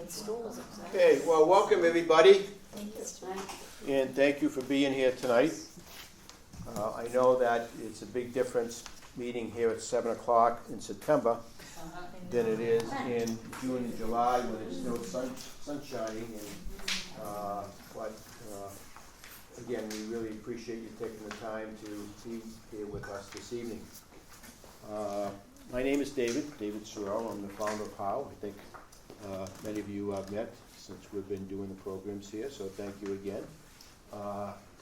Stools. Okay, well, welcome everybody, Thank you. and thank you for being here tonight. I know that it's a big difference meeting here at 7 o'clock in September than it is in June and July when it's still sun shining. But again, we really appreciate you taking the time to be here with us this evening. My name is David Sauro. I'm the founder of HOW. I think many of you I've met since we've been doing the programs here, so thank you again.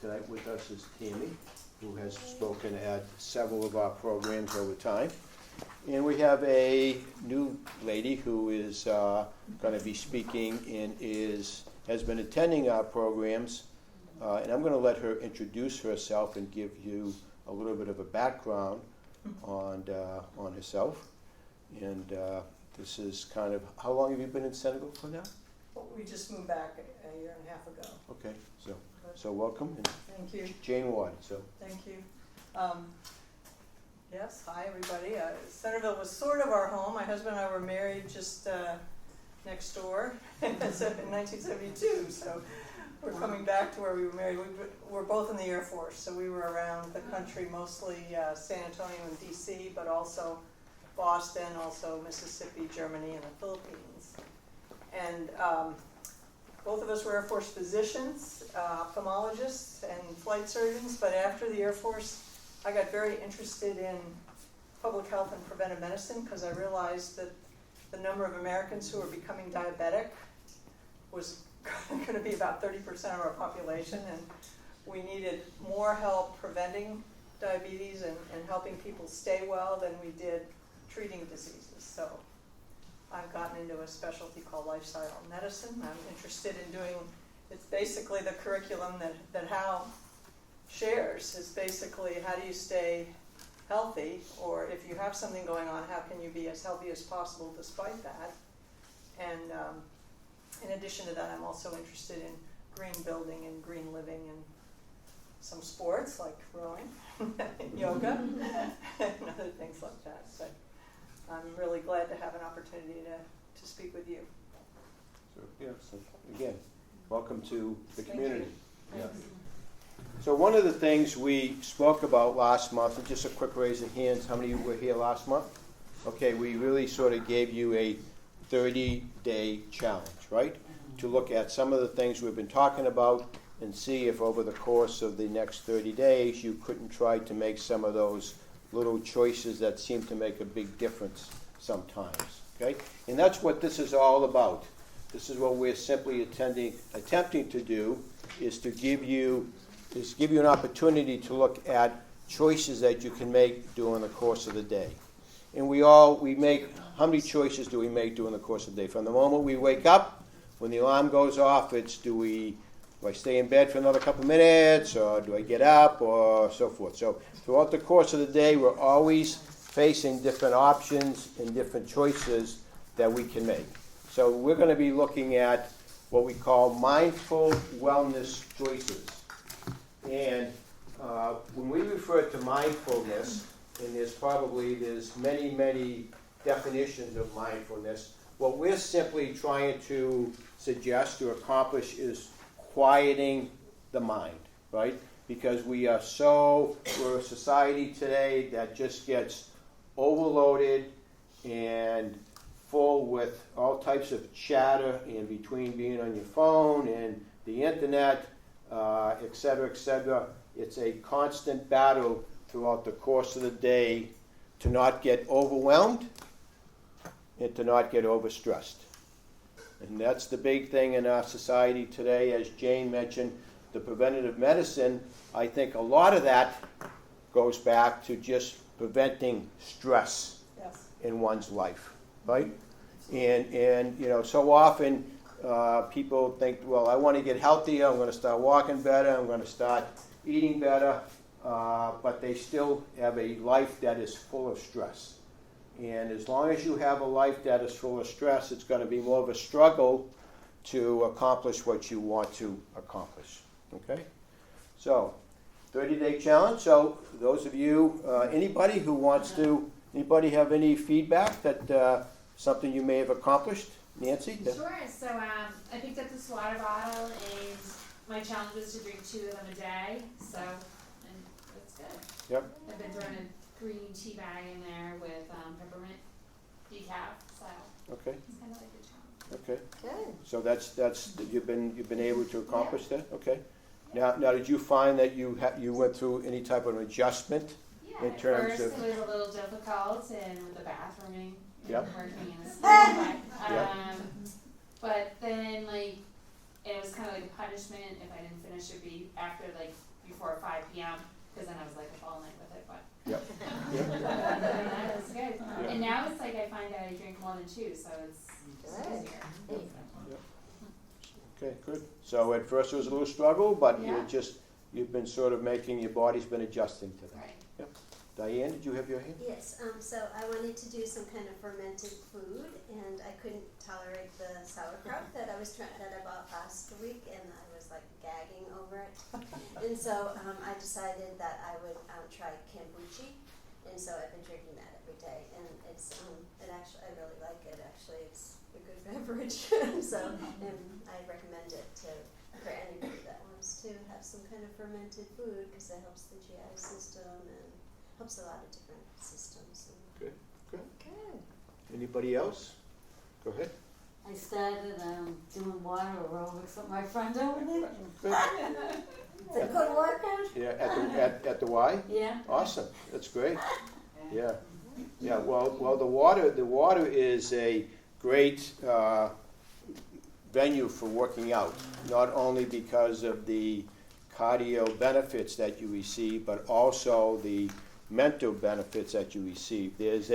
Tonight with us is Tammy, who has spoken at several of our programs over time. And we have a new lady who is going to be speaking and has been attending our programs. And I'm going to let her introduce herself and give you a little bit of a background on herself. And this is kind of, how long have you been in Centerville for now? Well, we just moved back a year and a half ago. Okay, so welcome. And Thank you. Jane Ward, so. Thank you. Yes, hi everybody. Centerville was sort of our home. My husband and I were married just next door in 1972, so we're coming back to where we were married. We're both in the Air Force, so we were around the country, mostly San Antonio and DC, but also Boston, also Mississippi, Germany, and the Philippines. And both of us were Air Force physicians, ophthalmologists, and flight surgeons, but after the Air Force, I got very interested in public health and preventive medicine because I realized that the number of Americans who were becoming diabetic was going to be about 30% of our population, and we needed more help preventing diabetes and helping people stay well than we did treating diseases. So I've gotten into a specialty called lifestyle medicine. I'm interested in doing, it's basically the curriculum that HOW shares is basically how do you stay healthy, or if you have something going on, how can you be as healthy as possible despite that? And in addition to that, I'm also interested in green building and green living and some sports like rowing and yoga and other things like that. But I'm really glad to have an opportunity to speak with you. So again, welcome to the community. Thank Yeah. So one of the things we spoke about last month, and just a quick raise of hands, how many of you were here last month? Okay, we really sort of gave you a 30-day challenge, right? To look at some of the things we've been talking about and see if over the course of the next 30 days you couldn't try to make some of those little choices that seem to make a big difference sometimes, okay? And that's what this is all about. This is what we're simply attempting to do, is to give you an opportunity to look at choices that you can make during the course of the day. And we make, how many choices do we make during the course of the day? From the moment we wake up, when the alarm goes off, it's do I stay in bed for another couple of minutes, or do I get up, or so forth. So throughout the course of the day, we're always facing different options and different choices that we can make. So we're going to be looking at what we call mindful wellness choices. And when we refer to mindfulness, and there's many definitions of mindfulness, what we're simply trying to suggest or accomplish is quieting the mind, right? Because we're a society today that just gets overloaded and full with all types of chatter in between being on your phone and the internet, et cetera, It's a constant battle throughout the course of the day to not get overwhelmed and to not get overstressed. And that's the big thing in our society today. As Jane mentioned, the preventative medicine, I think a lot of that goes back to just preventing stress in one's life, right? And so often people think, well, I want to get healthier, I'm going to start walking better, I'm going to start eating better, but they still have a life that is full of stress. And as long as you have a life that is full of stress, it's going to be more of a struggle to accomplish what you want to accomplish. Okay? So, 30-day challenge. So, those of you, anybody have any feedback that something you may have accomplished Nancy? Yeah. Sure. So I picked up this water bottle, and my challenge was to drink 2 of them a day. So, and that's good. Yep. I've been throwing a green tea bag in there with peppermint decaf. So Okay. it's kind of like a challenge. Okay. Good. So that's you've been able to accomplish that. Okay. Now did you find that you went through any type of adjustment? Yeah. In At terms first, of- it was a little difficult, and with the bathrooming, Yep. working in the sleep. Yep. But then, like, it was kind of like a punishment if I didn't finish it before 5 p.m. because then I was like up all night with it. But Yep. that was good. Yeah. And now it's like I find out I drink more than 2, so it's Good. easier. Okay, good. So at first it was a little struggle, but Yeah. you've been sort of your body's been adjusting to that. Right. Diane, did you have your hand? Yes, so I wanted to do some kind of fermented food, and I couldn't tolerate the sauerkraut that I bought last week, and I was like gagging over it. And so I decided that I would try kombucha, and so I've been drinking that every day, and I really like it. Actually, it's a good beverage, so I recommend it for anybody that wants to have some kind of fermented food because it helps the GI system and helps a lot of different systems. Good. Good. Anybody else? Go ahead. I started doing water aerobics with my friend over there. Good. It's a good workout. Yeah, at the Y? Yeah. Awesome. That's great. Yeah. Yeah, well the water is a great venue for working out, not only because of the cardio benefits that you receive, but also the mental benefits that you receive. There's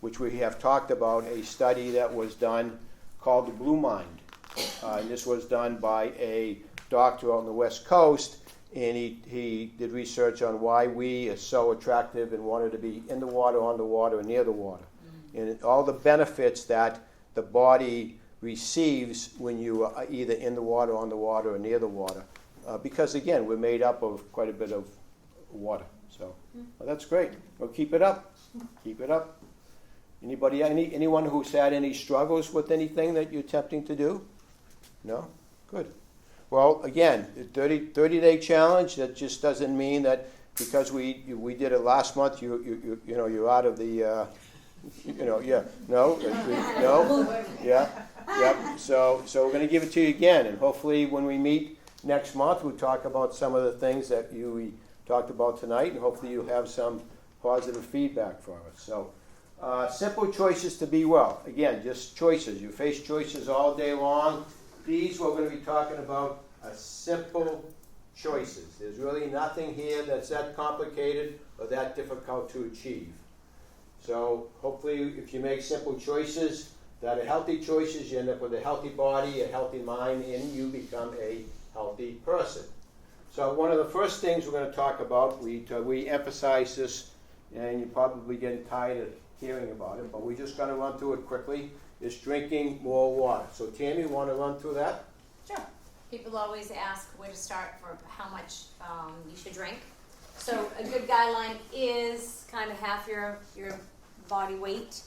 which we have talked about, a study that was done called the Blue Mind. And this was done by a doctor on the West Coast, and he did research on why we are so attractive and wanted to be in the water, on the water, and near the water. And all the benefits that the body receives when you are either in the water, on the water, or near the water. Because again, we're made up of quite a bit of water. So that's great. Well, keep it up. Keep it up. Anyone who's had any struggles with anything that you're attempting to do? No? Good. Well, again, 30-day challenge. That just doesn't mean that because we did it last month, you're out of the. No, yeah. So we're going to give it to you again, and hopefully when we meet next month, we'll talk about some of the things that we talked about tonight, and hopefully you'll have some positive feedback for us. So, simple choices to be well. Again, just choices. You face choices all day long. These we're going to be talking about are simple choices. There's really nothing here that's that complicated or that difficult to achieve. So hopefully if you make simple choices that are healthy choices, you end up with a healthy body, a healthy mind, and you become a healthy person. So one of the first things we're going to talk about, we emphasize this, and you're probably getting tired of hearing about it, but we're just going to run through it quickly, is drinking more water. So Tammy, you want to run through that? Sure. People always ask where to start for how much you should drink. So a good guideline is kind of half your body weight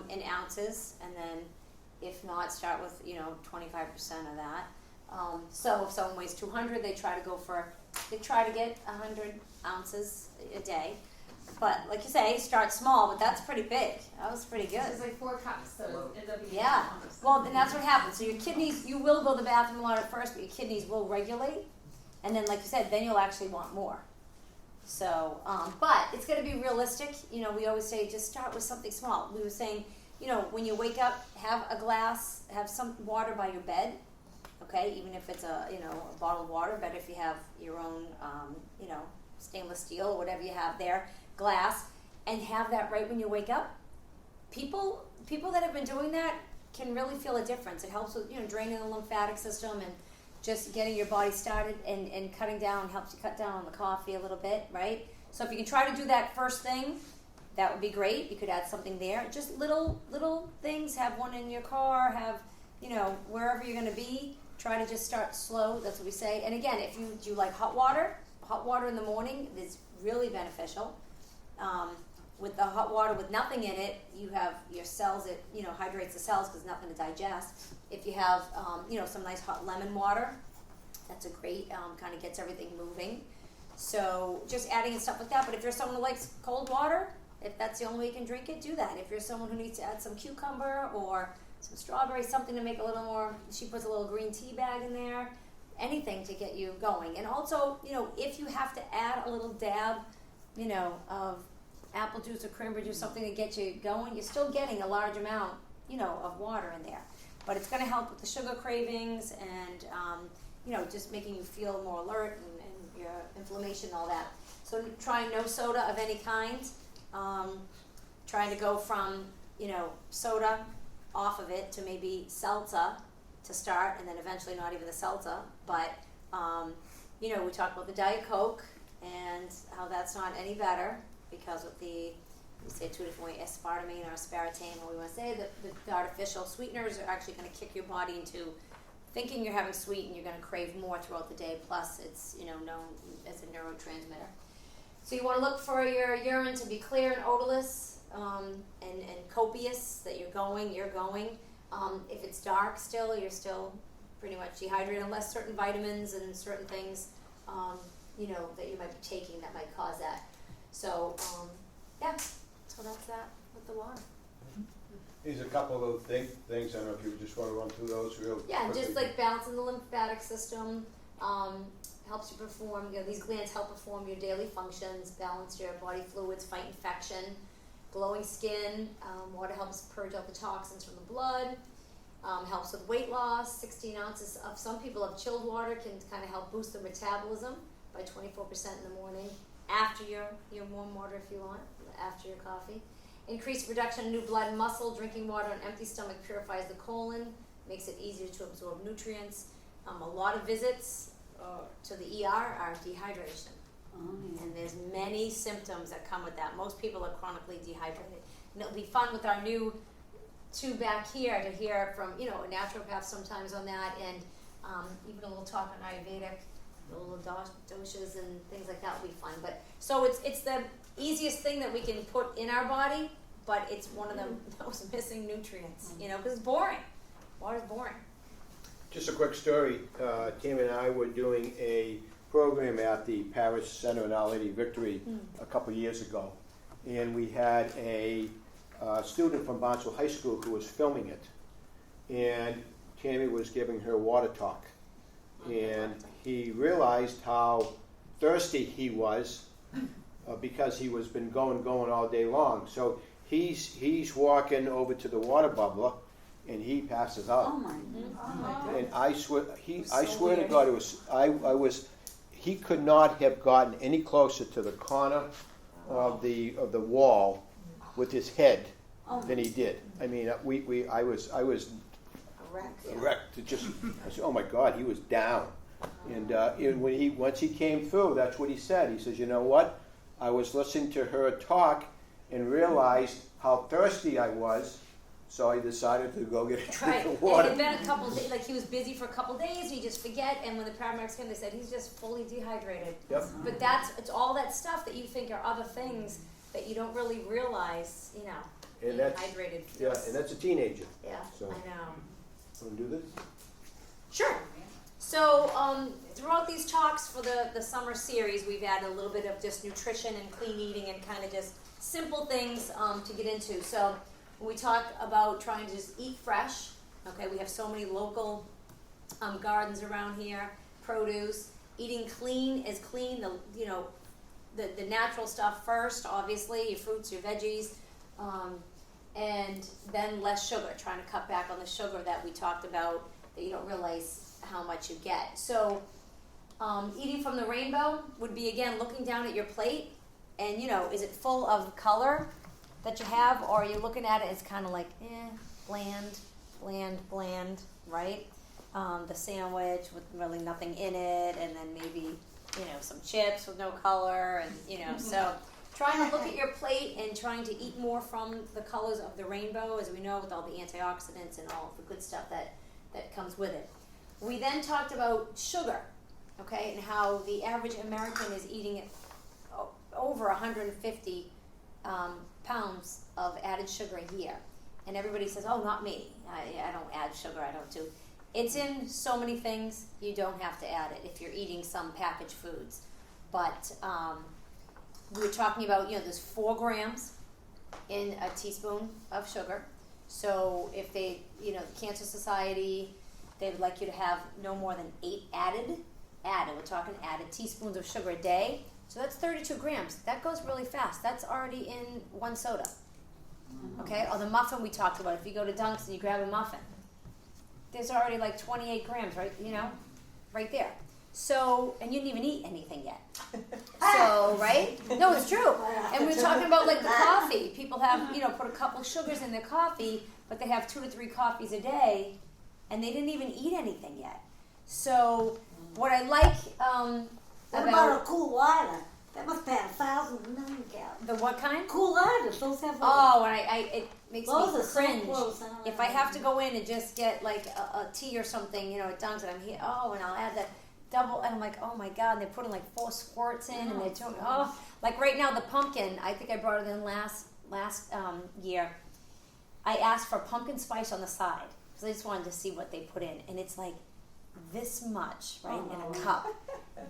in ounces, and then if not, start with 25% of that. So if someone weighs 200, they try to get 100 ounces a day. But like you say, start small, but that's pretty big. That was pretty good. So it's like 4 cups, so it ends up being Yeah. 4 cups. Well, and that's what happens. So your kidneys, you will go to the bathroom a lot at first, but your kidneys will regulate. And then, like you said, then you'll actually want more. So, but it's going to be realistic. We always say just start with something small. We were saying, when you wake up, have some water by your bed. Okay, even if it's a bottle of water, better if you have your own, stainless steel or whatever you have there, glass, and have that right when you wake up. People that have been doing that can really feel a difference. It helps with draining the lymphatic system and just getting your body started and cutting down, helps you cut down on the coffee a little bit, right? So if you can try to do that first thing, that would be great. You could add something there. Just little things. Have one in your car. Have wherever you're going to be. Try to just start slow. That's what we say. And again, if you like hot water in the morning is really beneficial. with the hot water with nothing in it, you have your cells, it, you know, hydrates the cells because nothing to digest. If you have, you know, some nice hot lemon water, that's a great, kind of gets everything moving. So just adding in stuff like that. But if you're someone who likes cold water, if that's the only way you can drink it, do that. If you're someone who needs to add some cucumber or some strawberries, something to make a little more, she puts a little green tea bag in there, anything to get you going. And also, you know, if you have to add a little dab, you know, of apple juice or cranberry juice, something to get you going, you're still getting a large amount, you know, of water in there. But it's going to help with the sugar cravings and, you know, just making you feel more alert and your inflammation and all that. So trying no soda of any kind. Trying to go from, you know, soda off of it to maybe seltzer to start, and then eventually not even the seltzer. But, you know, we talked about the Diet Coke and how that's not any better because of the, we say it two different ways, aspartame or aspartame, or we want to say that the artificial sweeteners are actually going to kick your body into thinking you're having sweet and you're going to crave more throughout the day. Plus, it's, you know, known as a neurotransmitter. So you want to look for your urine to be clear and odorless and copious, that you're going. If it's dark still, you're still pretty much dehydrated, unless certain vitamins and certain things, you know, that you might be taking that might cause that. So, yeah, so that's that with the water. Here's a couple of things, I don't know if you just want to run through those real quickly. Yeah, just like balancing the lymphatic system, helps you perform, you know, these glands help perform your daily functions, balance your body fluids, fight infection, glowing skin, water helps purge out the toxins from the blood, helps with weight loss, 16 ounces of, some people have chilled water, can kind of help boost their metabolism by 24% in the morning, after your warm water if you want, after your coffee. Increased production of new blood and muscle, drinking water on an empty stomach purifies the colon, makes it easier to absorb nutrients. A lot of visits to the ER are dehydration. Oh, yeah. And there's many symptoms that come with that. Most people are chronically dehydrated. And it'll be fun with our new two back here to hear from, you know, a naturopath sometimes on that, and even a little talk on Ayurvedic, the little doshas and things like that will be fun. But so it's the easiest thing that we can put in our body, but it's one of the most missing nutrients, you know, because it's boring. Water's boring. Just a quick story. Tammy and I were doing a program at the Parish Center in Our Lady Victory a couple years ago, and we had a student from Barnstable High School who was filming it, and Tammy was giving her water talk, and he realized how thirsty he was because he was been going all day long. So he's walking over to the water bubbler, and he passes out. Oh my God. And I swear to God, he could not have gotten any closer to the corner of the wall with his head than he did. I mean, I was wrecked. I said, oh my God, he was down. And once he came through, that's what he said. He says, you know what? I was listening to her talk and realized how thirsty I was. So I decided to go get a drink of water. And it had been a couple days, like he was busy for a couple days, and you just forget. And when the paramedics came, they said he's just fully dehydrated. Yep. But it's all that stuff that you think are other things that you don't really realize, you know, And that's, dehydrated. yeah, and that's a teenager. Yeah, So. I know. Want to do this? Sure. So throughout these talks for the summer series, we've added a little bit of just nutrition and clean eating and kind of just simple things to get into. So when we talk about trying to just eat fresh, okay, we have so many local gardens around here, produce. Eating clean is clean, the natural stuff first, obviously, your fruits, your veggies, and then less sugar, trying to cut back on the sugar that we talked about that you don't realize how much you get. So eating from the rainbow would be, again, looking down at your plate and, you know, is it full of color that you have, or are you looking at it as kind of like, bland, right? The sandwich with really nothing in it, and then maybe, you know, some chips with no color, and, you know, so trying to look at your plate and trying to eat more from the colors of the rainbow, as we know, with all the antioxidants and all the good stuff that comes with it. We then talked about sugar, okay, and how the average American is eating over 150 pounds of added sugar a year. And everybody says, oh, not me. I don't add sugar, I don't do. It's in so many things, you don't have to add it if you're eating some packaged foods. But we were talking about, there's 4 grams in a teaspoon of sugar. So if they, the Cancer Society, they would like you to have no more than 8 added, we're talking added teaspoons of sugar a day. So that's 32 grams. That goes really fast. That's already in 1 soda. Okay, or the muffin we talked about. If you go to Dunk's and you grab a muffin, there's already like 28 grams, right? Right there. So, and you didn't even eat anything yet. So, right? No, it's true. And we were talking about like the coffee. People have, put a couple sugars in their coffee, but they have 2 to 3 coffees a day, and they didn't even eat anything yet. So, what I like What about a cool water? That must have 1,009 calories. the what kind? Cool water, those have. Oh, and it makes those me are so cringe. close. If I have to go in and just get like a tea or something, at Dunk's, and I'm here, and I'll add that double, and I'm like, oh my god, and they're putting like 4 squirts in, and they're doing, like right now the pumpkin, I think I brought it in last year. I asked for pumpkin spice on the side, because I just wanted to see what they put in, and it's like this much, right, in a cup.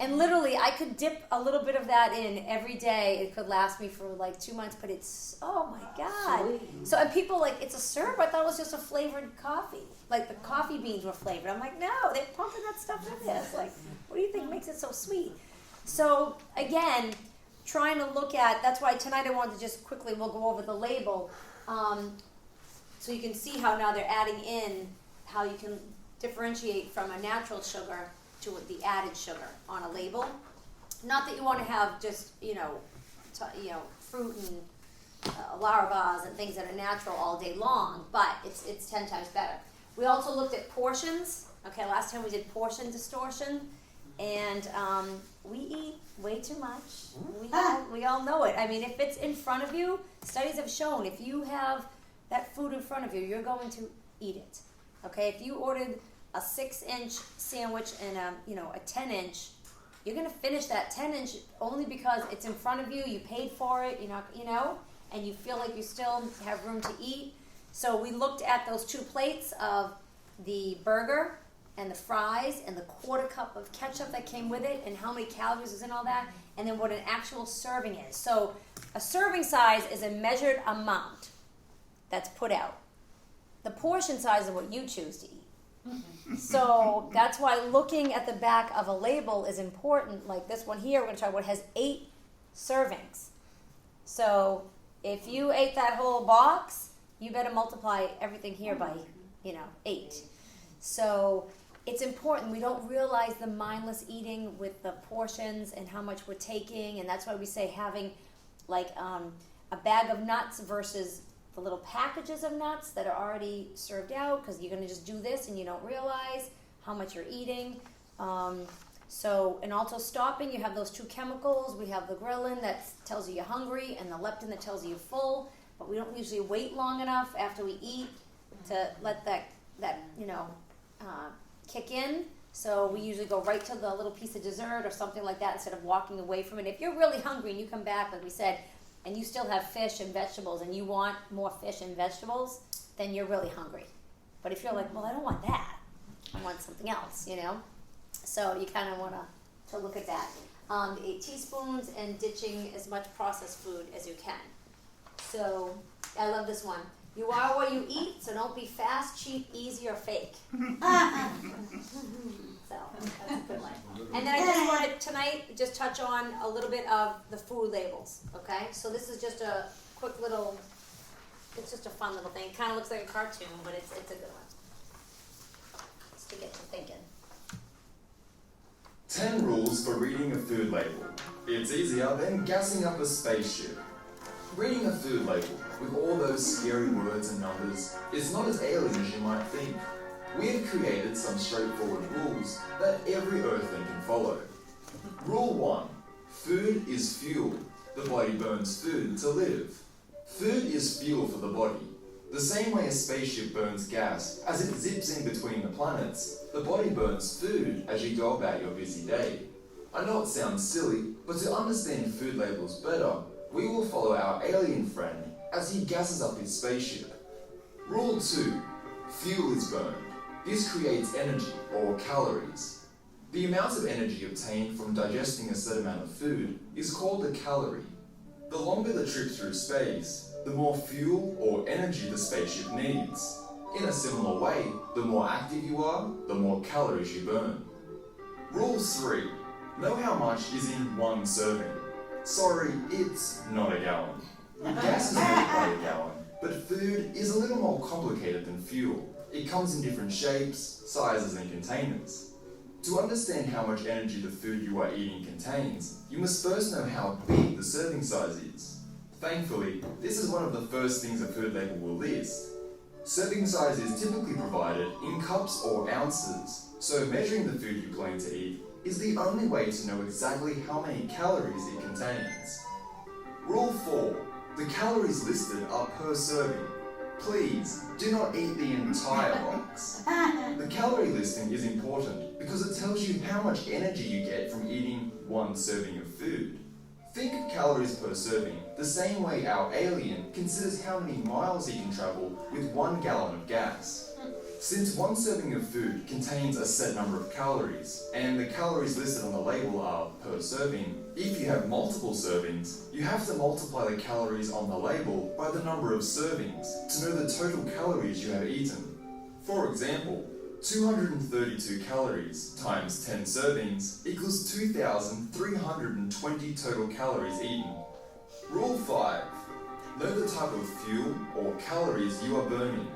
And literally, I could dip a little bit of that in every day. It could last me for like 2 months, but it's, oh my god. Sweet. So, and people like, it's a syrup? I thought it was just a flavored coffee. Like the coffee beans were flavored. I'm like, no, they're pumping that stuff in this. Like, what do you think makes it so sweet? So, again, trying to look at, that's why tonight I wanted to just quickly, we'll go over the label. So you can see how now they're adding in, how you can differentiate from a natural sugar to the added sugar on a label. Not that you want to have just, fruit and larvas and things that are natural all day long, but it's 10 times better. We also looked at portions. Okay, last time we did portion distortion, and we eat way too much. We all know it. I mean, if it's in front of you, studies have shown if you have that food in front of you, you're going to eat it. Okay, if you ordered a 6-inch sandwich and a 10-inch, you're gonna finish that 10-inch only because it's in front of you. You paid for it, and you feel like you still have room to eat. So we looked at those 2 plates of the burger and the fries and the 1/4 cup of ketchup that came with it, and how many calories is in all that, and then what an actual serving is. So a serving size is a measured amount that's put out. The portion size is what you choose to eat. So that's why looking at the back of a label is important. Like this one here, we're going to talk about, has 8 servings. So if you ate that whole box, you better multiply everything here by, 8. So it's important. We don't realize the mindless eating with the portions and how much we're taking, and that's why we say having like a bag of nuts versus the little packages of nuts that are already served out, because you're going to just do this and you don't realize how much you're eating. And also stopping, you have those 2 chemicals. We have the ghrelin that tells you you're hungry, and the leptin that tells you you're full, but we don't usually wait long enough after we eat to let that kick in. So we usually go right to the little piece of dessert or something like that instead of walking away from it. If you're really hungry and you come back, like we said, and you still have fish and vegetables, and you want more fish and vegetables, then you're really hungry. But if you're like, well, I don't want that, I want something else, So you kind of want to look at that. 8 teaspoons and ditching as much processed food as you can. So I love this one. You are what you eat, so don't be fast, cheap, easy, or fake. So that's a good one. And then I just wanted tonight just touch on a little bit of the food labels. Okay, so this is just a quick little. It's just a fun little thing. It kind of looks like a cartoon, but it's a good one. Just to get you thinking. 10 rules for reading a food label. It's easier than gassing up a spaceship. Reading a food label with all those scary words and numbers is not as alien as you might think. We have created some straightforward rules that every earthling can follow. Rule 1. Food is fuel. The body burns food to live. Food is fuel for the body. The same way a spaceship burns gas as it zips in between the planets, the body burns food as you go about your busy day. I know it sounds silly, but to understand food labels better, we will follow our alien friend as he gasses up his spaceship. Rule 2. Fuel is burned. This creates energy, or calories. The amount of energy obtained from digesting a set amount of food is called a calorie. The longer the trip through space, the more fuel or energy the spaceship needs. In a similar way, the more active you are, the more calories you burn. Rule 3. Know how much is in one serving. Sorry, it's not a gallon. Gas is made by a gallon, but food is a little more complicated than fuel. It comes in different shapes, sizes, and containers. To understand how much energy the food you are eating contains, you must first know how big the serving size is. Thankfully, this is one of the first things a food label will list. Serving size is typically provided in cups or ounces, so measuring the food you plan to eat is the only way to know exactly how many calories it contains. Rule 4. The calories listed are per serving. Please, do not eat the entire box. The calorie listing is important because it tells you how much energy you get from eating one serving of food. Think of calories per serving the same way our alien considers how many miles he can travel with 1 gallon of gas. Since one serving of food contains a set number of calories, and the calories listed on the label are per serving, if you have multiple servings, you have to multiply the calories on the label by the number of servings to know the total calories you have eaten. For example, 232 calories times 10 servings equals 2,320 total calories eaten. Rule 5. Know the type of fuel or calories you are burning.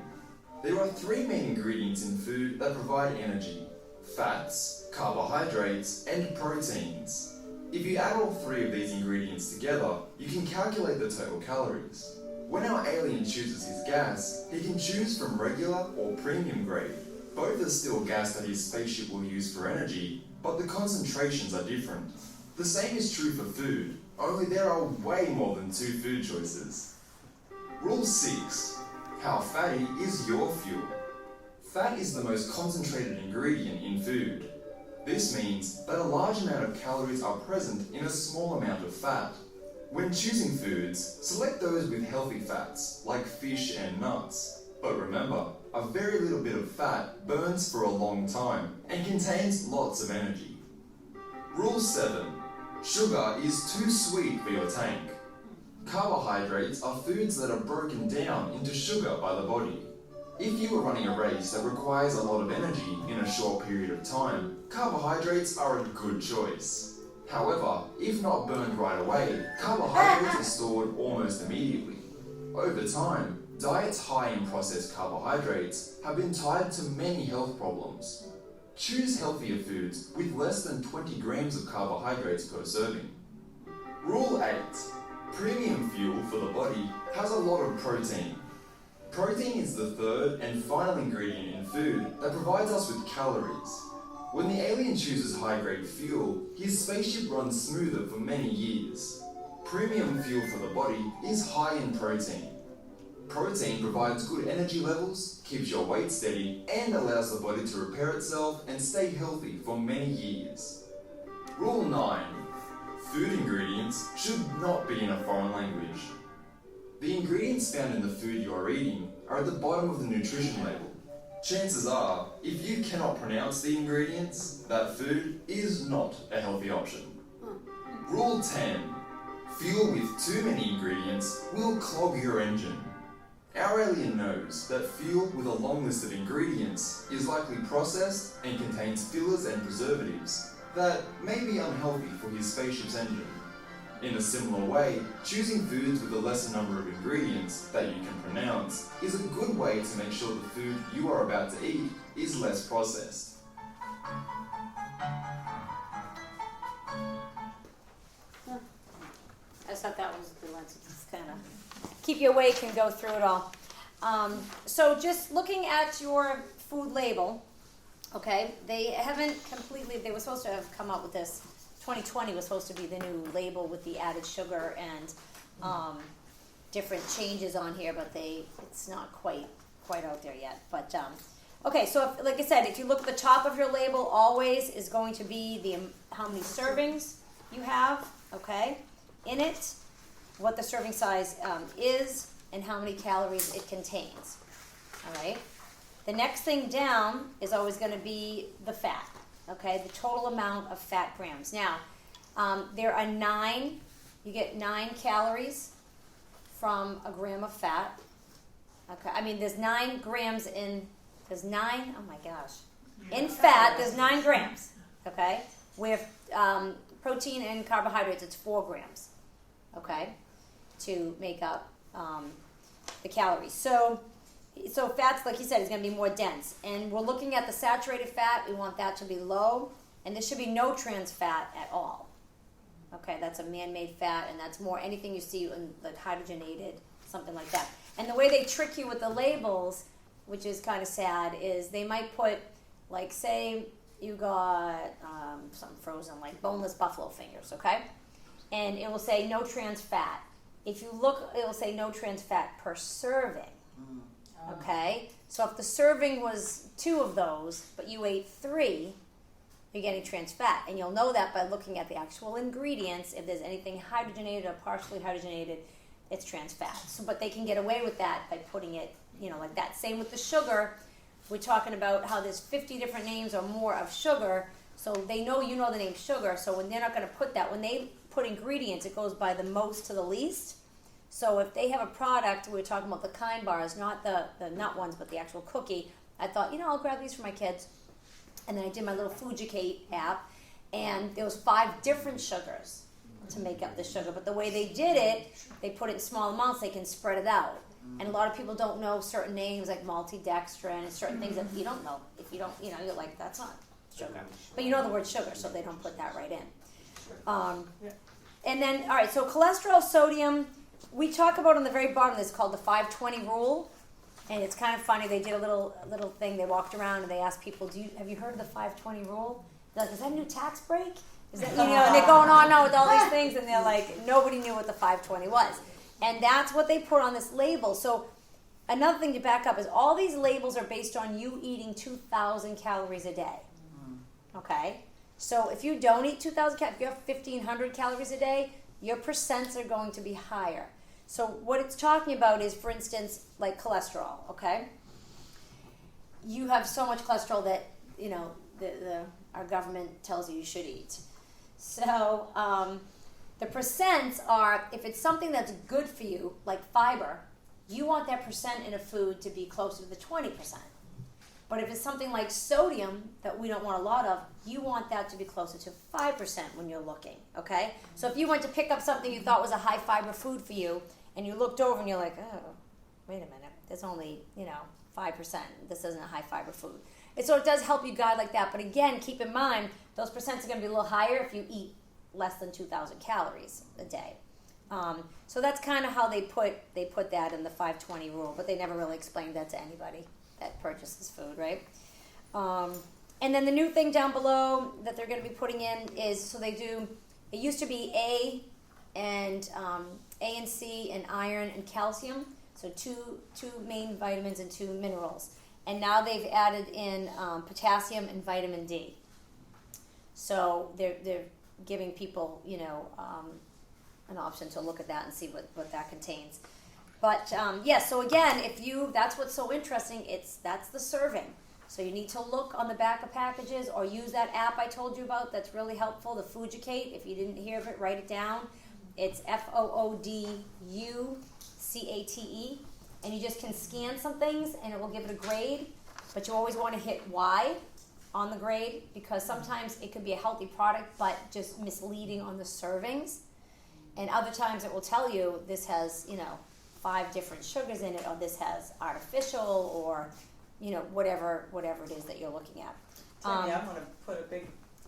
There are 3 main ingredients in food that provide energy: fats, carbohydrates, and proteins. If you add all 3 of these ingredients together, you can calculate the total calories. When our alien chooses his gas, he can choose from regular or premium grade. Both are still gas that his spaceship will use for energy, but the concentrations are different. The same is true for food, only there are way more than 2 food choices. Rule 6. How fatty is your fuel? Fat is the most concentrated ingredient in food. This means that a large amount of calories are present in a small amount of fat. When choosing foods, select those with healthy fats, like fish and nuts. But remember, a very little bit of fat burns for a long time and contains lots of energy. Rule 7. Sugar is too sweet for your tank. Carbohydrates are foods that are broken down into sugar by the body. If you are running a race that requires a lot of energy in a short period of time, carbohydrates are a good choice. However, if not burned right away, carbohydrates are stored almost immediately. Over time, diets high in processed carbohydrates have been tied to many health problems. Choose healthier foods with less than 20 grams of carbohydrates per serving. Rule 8. Premium fuel for the body has a lot of protein. Protein is the third and final ingredient in food that provides us with calories. When the alien chooses high-grade fuel, his spaceship runs smoother for many years. Premium fuel for the body is high in protein. Protein provides good energy levels, keeps your weight steady, and allows the body to repair itself and stay healthy for many years. Rule 9. Food ingredients should not be in a foreign language. The ingredients found in the food you are eating are at the bottom of the nutrition label. Chances are, if you cannot pronounce the ingredients, that food is not a healthy option. Rule 10. Fuel with too many ingredients will clog your engine. Our alien knows that fuel with a long list of ingredients is likely processed and contains fillers and preservatives that may be unhealthy for his spaceship's engine. In a similar way, choosing foods with a lesser number of ingredients that you can pronounce is a good way to make sure the food you are about to eat is less processed. I just thought that was a good one to just kind of keep you awake and go through it all. So just looking at your food label, okay, they haven't completely, they were supposed to have come up with this. 2020 was supposed to be the new label with the added sugar and different changes on here, but it's not quite out there yet. But okay, so if, like I said, if you look at the top of your label, always is going to be how many servings you have, okay, in it. what the serving size is and how many calories it contains. All right. The next thing down is always going to be the fat. Okay, the total amount of fat grams. Now, there are 9. You get 9 calories from a gram of fat. Okay, I mean there's 9 grams in. There's 9. Oh my gosh. In fat, there's 9 grams. Okay, with protein and carbohydrates, it's 4 grams. Okay, to make up the calories. So fats, like you said, is going to be more dense. And we're looking at the saturated fat. We want that to be low. And there should be no trans fat at all. Okay, that's a man-made fat, and that's more anything you see in like hydrogenated, something like that. And the way they trick you with the labels, which is kind of sad, is they might put, like, say you got something frozen, like boneless buffalo fingers, okay? And it will say no trans fat. If you look, it will say no trans fat per serving. Okay, so if the serving was 2 of those, but you ate 3, you're getting trans fat, and you'll know that by looking at the actual ingredients. If there's anything hydrogenated or partially hydrogenated, it's trans fat. So, but they can get away with that by putting it, like that. Same with the sugar. We're talking about how there's 50 different names or more of sugar, so they know you know the name sugar. So when they're not going to put that, when they put ingredients, it goes by the most to the least. So if they have a product, we were talking about the Kind bars, not the nut ones, but the actual cookie. I thought, I'll grab these for my kids. And then I did my little Fujicate app, and there was 5 different sugars to make up the sugar. But the way they did it, they put it in small amounts, they can spread it out. And a lot of people don't know certain names like maltodextrin and certain things that you don't know. If you don't, you're like, that's not sugar. But you know the word sugar, so they don't put that right in. And then, all right, so cholesterol, sodium, we talk about on the very bottom, this called the 520 rule. And it's kind of funny. They did a little thing. They walked around and they asked people, have you heard of the 520 rule? They're like, is that a new tax break? Is that, and they're going on now with all these things, and they're like, nobody knew what the 520 was. And that's what they put on this label. So another thing to back up is all these labels are based on you eating 2,000 calories a day. Okay? So if you don't eat 2,000 calories, if you have 1,500 calories a day, your percents are going to be higher. So what it's talking about is, for instance, like cholesterol, okay? You have so much cholesterol that, our government tells you should eat. So the percents are, if it's something that's good for you, like fiber, you want that percent in a food to be closer to the 20%. But if it's something like sodium that we don't want a lot of, you want that to be closer to 5% when you're looking, okay? So if you went to pick up something you thought was a high fiber food for you, and you looked over and you're like, oh, wait a minute, there's only, 5%. This isn't a high fiber food. And so it does help you guide like that. But again, keep in mind, those percents are going to be a little higher if you eat less than 2,000 calories a day. So that's kind of how they put that in the 520 rule, but they never really explained that to anybody that purchases food, right? And then the new thing down below that they're going to be putting in is, so they do, it used to be A and C and iron and calcium, so two main vitamins and 2 minerals. And now they've added in potassium and vitamin D. So they're giving people, an option to look at that and see what that contains. But so again, that's what's so interesting. That's the serving. So you need to look on the back of packages or use that app I told you about. That's really helpful. The Fujicate. If you didn't hear of it, write it down. It's FOODUCATE, and you just can scan some things and it will give it a grade. But you always want to hit Y on the grade, because sometimes it could be a healthy product but just misleading on the servings. And other times it will tell you this has, 5 different sugars in it, or this has artificial, or, whatever it is that you're looking at. Tammy, I want to put a big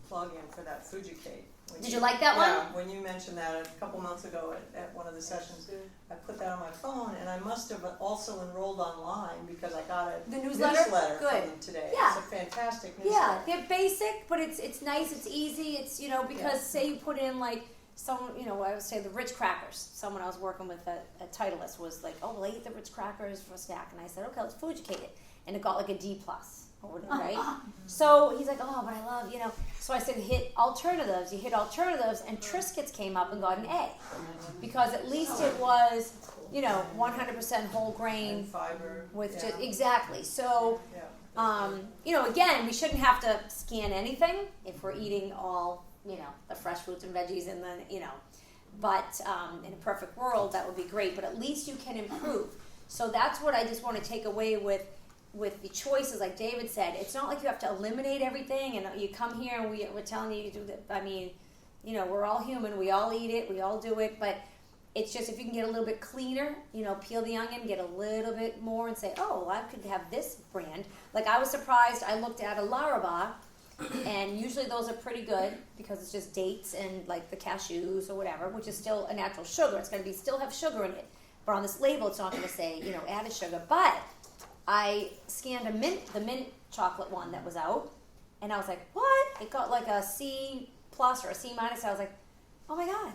plug in for that Fujicate. Did you like that one? Yeah, when you mentioned that a couple months ago at one of the sessions, I put that on my phone, and I must have also enrolled online because I got a newsletter? from them today. Yeah. It's a fantastic newsletter. Yeah, they're basic, but it's nice, it's easy, it's, because say you put in like someone, I would say the Ritz crackers. Someone I was working with at Titleist was like, oh, well, I eat the Ritz crackers for a snack. And I said, okay, let's Fujicate it. And it got like a D+. or whatever, right? So he's like, oh, but I love, So I said, hit alternatives. You hit alternatives, and Triscuits came up and got an A. Because at least it was, 100% whole grain. And fiber. With yeah. just, exactly. So, Yeah. again, we shouldn't have to scan anything if we're eating all, the fresh fruits and veggies and then, but in a perfect world, that would be great. But at least you can improve. So that's what I just want to take away with the choices, like David said. It's not like you have to eliminate everything and you come here and we're telling you to do that. I mean, we're all human. We all eat it. We all do it. But it's just if you can get a little bit cleaner, peel the onion, get a little bit more and say, oh, I could have this brand. Like I was surprised. I looked at a Larabah, and usually those are pretty good because it's just dates and like the cashews or whatever, which is still a natural sugar. It's going to still have sugar in it. But on this label, it's not going to say, added sugar. But I scanned the mint chocolate one that was out, and I was like, what? It got like a C+ or a C-. I was like, oh my God,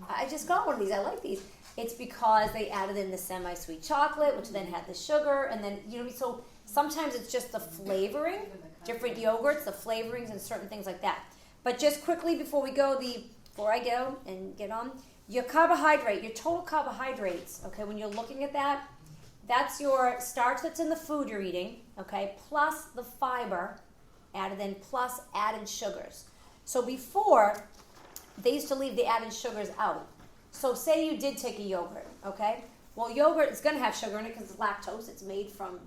I just got one of these. I like these. It's because they added in the semi-sweet chocolate, which then had the sugar, and then, so sometimes it's just the flavoring, different yogurts, the flavorings, and certain things like that. But just quickly before I go and get on, your carbohydrate, your total carbohydrates, okay, when you're looking at that, that's your starch that's in the food you're eating, okay, plus the fiber added in, plus added sugars. So before, they used to leave the added sugars out. So say you did take a yogurt, okay? Well, yogurt is going to have sugar in it because it's lactose. It's made from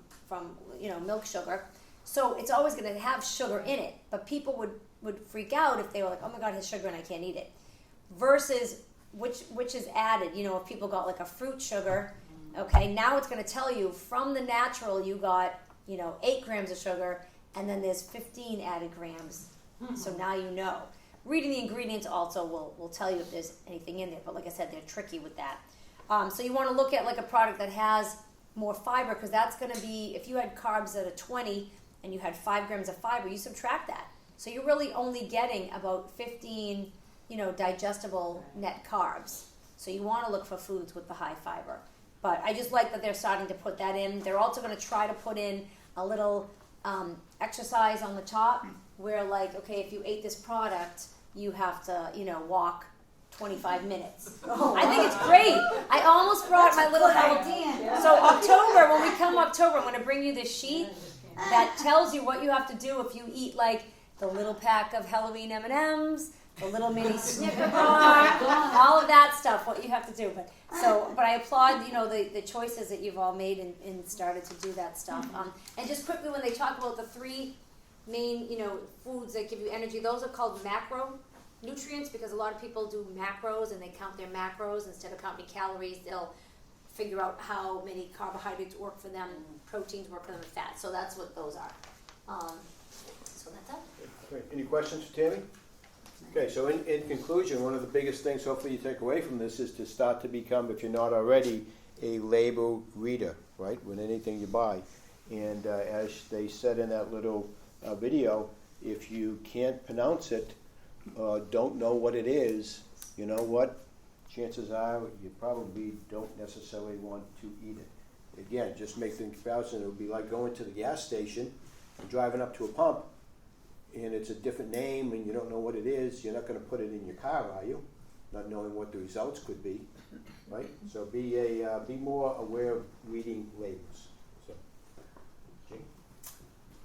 milk sugar. So it's always going to have sugar in it. But people would freak out if they were like, oh my God, it has sugar and I can't eat it. Versus which is added. If people got like a fruit sugar, okay, now it's going to tell you from the natural you got, 8 grams of sugar, and then there's 15 added grams. So now you know. Reading the ingredients also will tell you if there's anything in there, but like I said, they're tricky with that. So you want to look at like a product that has more fiber, because that's going to be, if you had carbs that are 20 and you had 5 grams of fiber, you subtract that. So you're really only getting about 15 digestible net carbs. So you want to look for foods with the high fiber. But I just like that they're starting to put that in. They're also going to try to put in a little exercise on the top where, like, okay, if you ate this product, you have to, walk 25 minutes. I think it's great. I almost brought my little idea. So October, when we come October, I'm going to bring you this sheet that tells you what you have to do if you eat, like, the little pack of Halloween M&Ms, the little mini Snicker bar, all of that stuff, what you have to do. But I applaud, the choices that you've all made and started to do that stuff. And just quickly, when they talk about the 3 main, foods that give you energy, those are called macronutrients, because a lot of people do macros and they count their macros instead of counting calories. They'll figure out how many carbohydrates work for them, proteins work for them, and fat. So that's what those are. So that's it. Great. Any questions for Tammy? Okay, so in conclusion, one of the biggest things hopefully you take away from this is to start to become, if you're not already, a label reader, right, with anything you buy. And as they said in that little video, if you can't pronounce it, don't know what it is, you know what, chances are you probably don't necessarily want to eat it. Again, just make the comparison. It would be like going to the gas station and driving up to a pump, and it's a different name and you don't know what it is. You're not going to put it in your car, are you? Not knowing what the results could be, right? So be more aware of reading labels. So, Jane?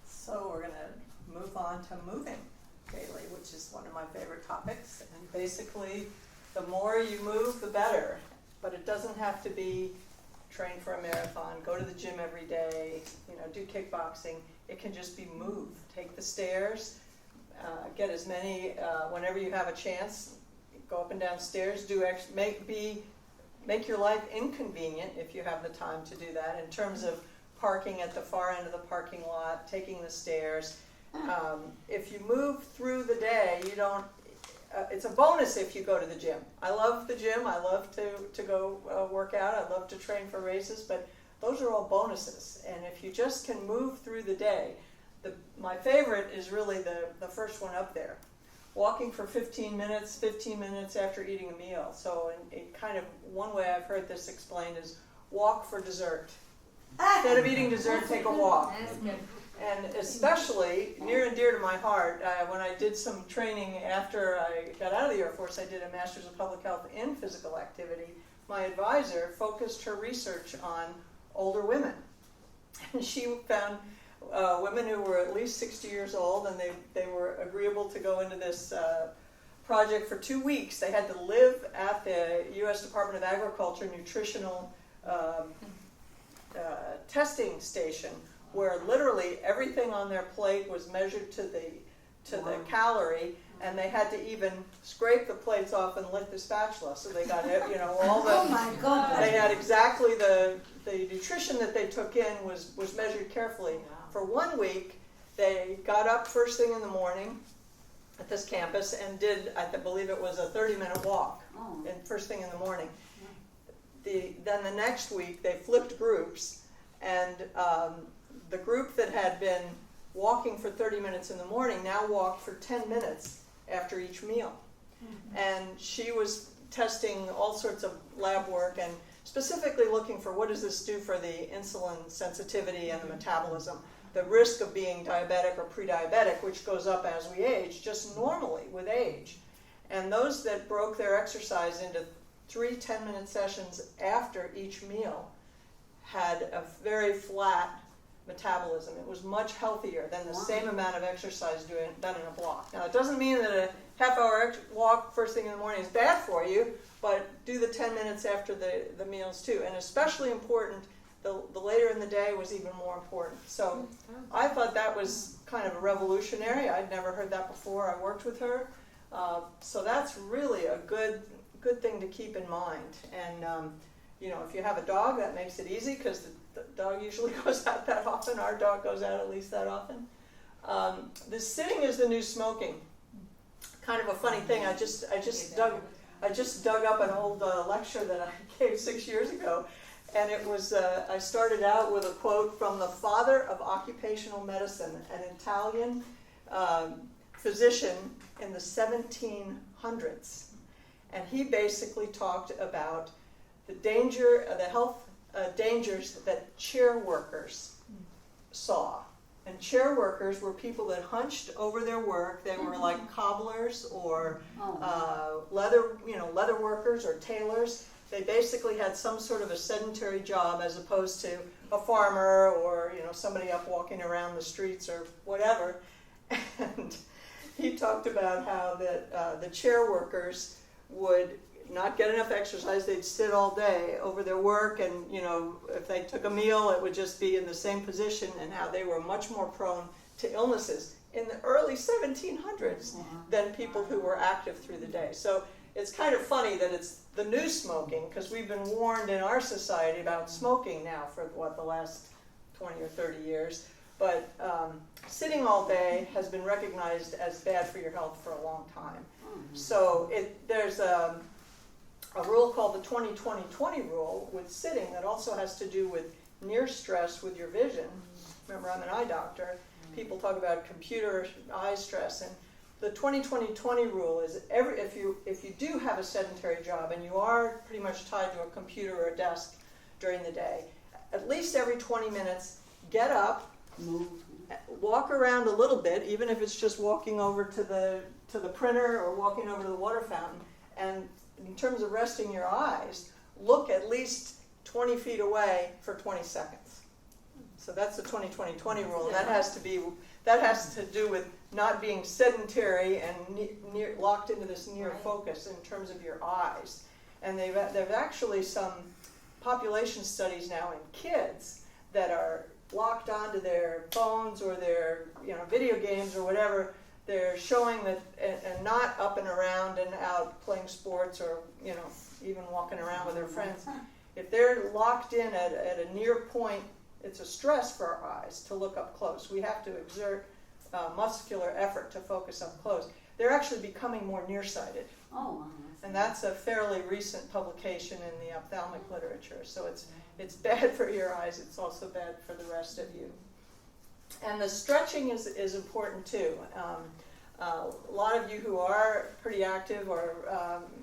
So we're going to move on to moving daily, which is one of my favorite topics. And basically, the more you move, the better. But it doesn't have to be train for a marathon, go to the gym every day, do kickboxing. It can just be move. Take the stairs, get as many, whenever you have a chance, go up and down stairs, make your life inconvenient if you have the time to do that in terms of parking at the far end of the parking lot, taking the stairs. If you move through the day, it's a bonus if you go to the gym. I love the gym. I love to go work out. I love to train for races, but those are all bonuses. And if you just can move through the day, my favorite is really the first one up there. Walking for 15 minutes after eating a meal. So one way I've heard this explained is walk for dessert. Instead of eating dessert, take a walk. And especially near and dear to my heart, when I did some training after I got out of the Air Force, I did a Master's of Public Health in Physical Activity. My advisor focused her research on older women. And she found women who were at least 60 years old, and they were agreeable to go into this project for 2 weeks. They had to live at the U.S. Department of Agriculture nutritional testing station, where literally everything on their plate was measured to the calorie, and they had to even scrape the plates off and lick the spatula, so they got all the. Oh my God. They had exactly the nutrition that they took in was measured carefully. For 1 week, they got up first thing in the morning at this campus and did, I believe it was a 30-minute walk, first thing in the morning. Then the next week, they flipped groups, and the group that had been walking for 30 minutes in the morning now walked for 10 minutes after each meal. And she was testing all sorts of lab work and specifically looking for what does this do for the insulin sensitivity and the metabolism. The risk of being diabetic or pre-diabetic, which goes up as we age, just normally with age. And those that broke their exercise into 3 10-minute sessions after each meal had a very flat metabolism. It was much healthier than the same amount of exercise done in a block. Now, it doesn't mean that a half-hour walk first thing in the morning is bad for you, but do the 10 minutes after the meals too. And especially important, the later in the day was even more important. So I thought that was kind of a revolutionary. I'd never heard that before. I worked with her. So that's really a good thing to keep in mind. And if you have a dog, that makes it easy because the dog usually goes out that often. Our dog goes out at least that often. The sitting is the new smoking. Kind of a funny thing. I just dug up an old lecture that I gave 6 years ago, and it was I started out with a quote from the father of occupational medicine, an Italian physician in the 1700s, and he basically talked about the health dangers that chair workers saw. And chair workers were people that hunched over their work. They were like cobblers or leather workers or tailors. They basically had some sort of a sedentary job as opposed to a farmer or somebody up walking around the streets or whatever. And he talked about how that the chair workers would not get enough exercise. They'd sit all day over their work, and if they took a meal, it would just be in the same position, and how they were much more prone to illnesses in the early 1700s than people who were active through the day. So it's kind of funny that it's the new smoking, because we've been warned in our society about smoking now for the last 20 or 30 years. But sitting all day has been recognized as bad for your health for a long time. So there's a rule called the 20-20-20 rule with sitting that also has to do with near stress with your vision. Remember, I'm an eye doctor. People talk about computer eye stress, and the 20-20-20 rule is if you do have a sedentary job and you are pretty much tied to a computer or a desk during the day, at least every 20 minutes, get up, Move. walk around a little bit, even if it's just walking over to the printer or walking over to the water fountain, and in terms of resting your eyes, look at least 20 feet away for 20 seconds. So that's the 20-20-20 rule. And that has to do with not being sedentary and locked into this near focus in terms of your eyes. And they've actually some population studies now in kids that are locked onto their phones or their video games or whatever. They're showing that, and not up and around and out playing sports or even walking around with their friends. If they're locked in at a near point, it's a stress for our eyes to look up close. We have to exert muscular effort to focus up close. They're actually becoming more nearsighted. And that's a fairly recent publication in the ophthalmic literature. So it's bad for your eyes. It's also bad for the rest of you. And the stretching is important too. A lot of you who are pretty active or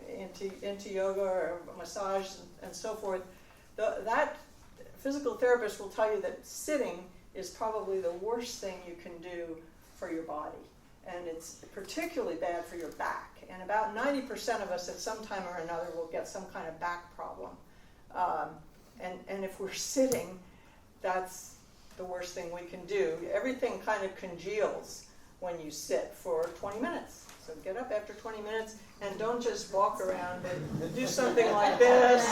into yoga or massage and so forth, that physical therapist will tell you that sitting is probably the worst thing you can do for your body. And it's particularly bad for your back. And about 90% of us at some time or another will get some kind of back problem. And if we're sitting, that's the worst thing we can do. Everything kind of congeals when you sit for 20 minutes. So get up after 20 minutes and don't just walk around and do something like this.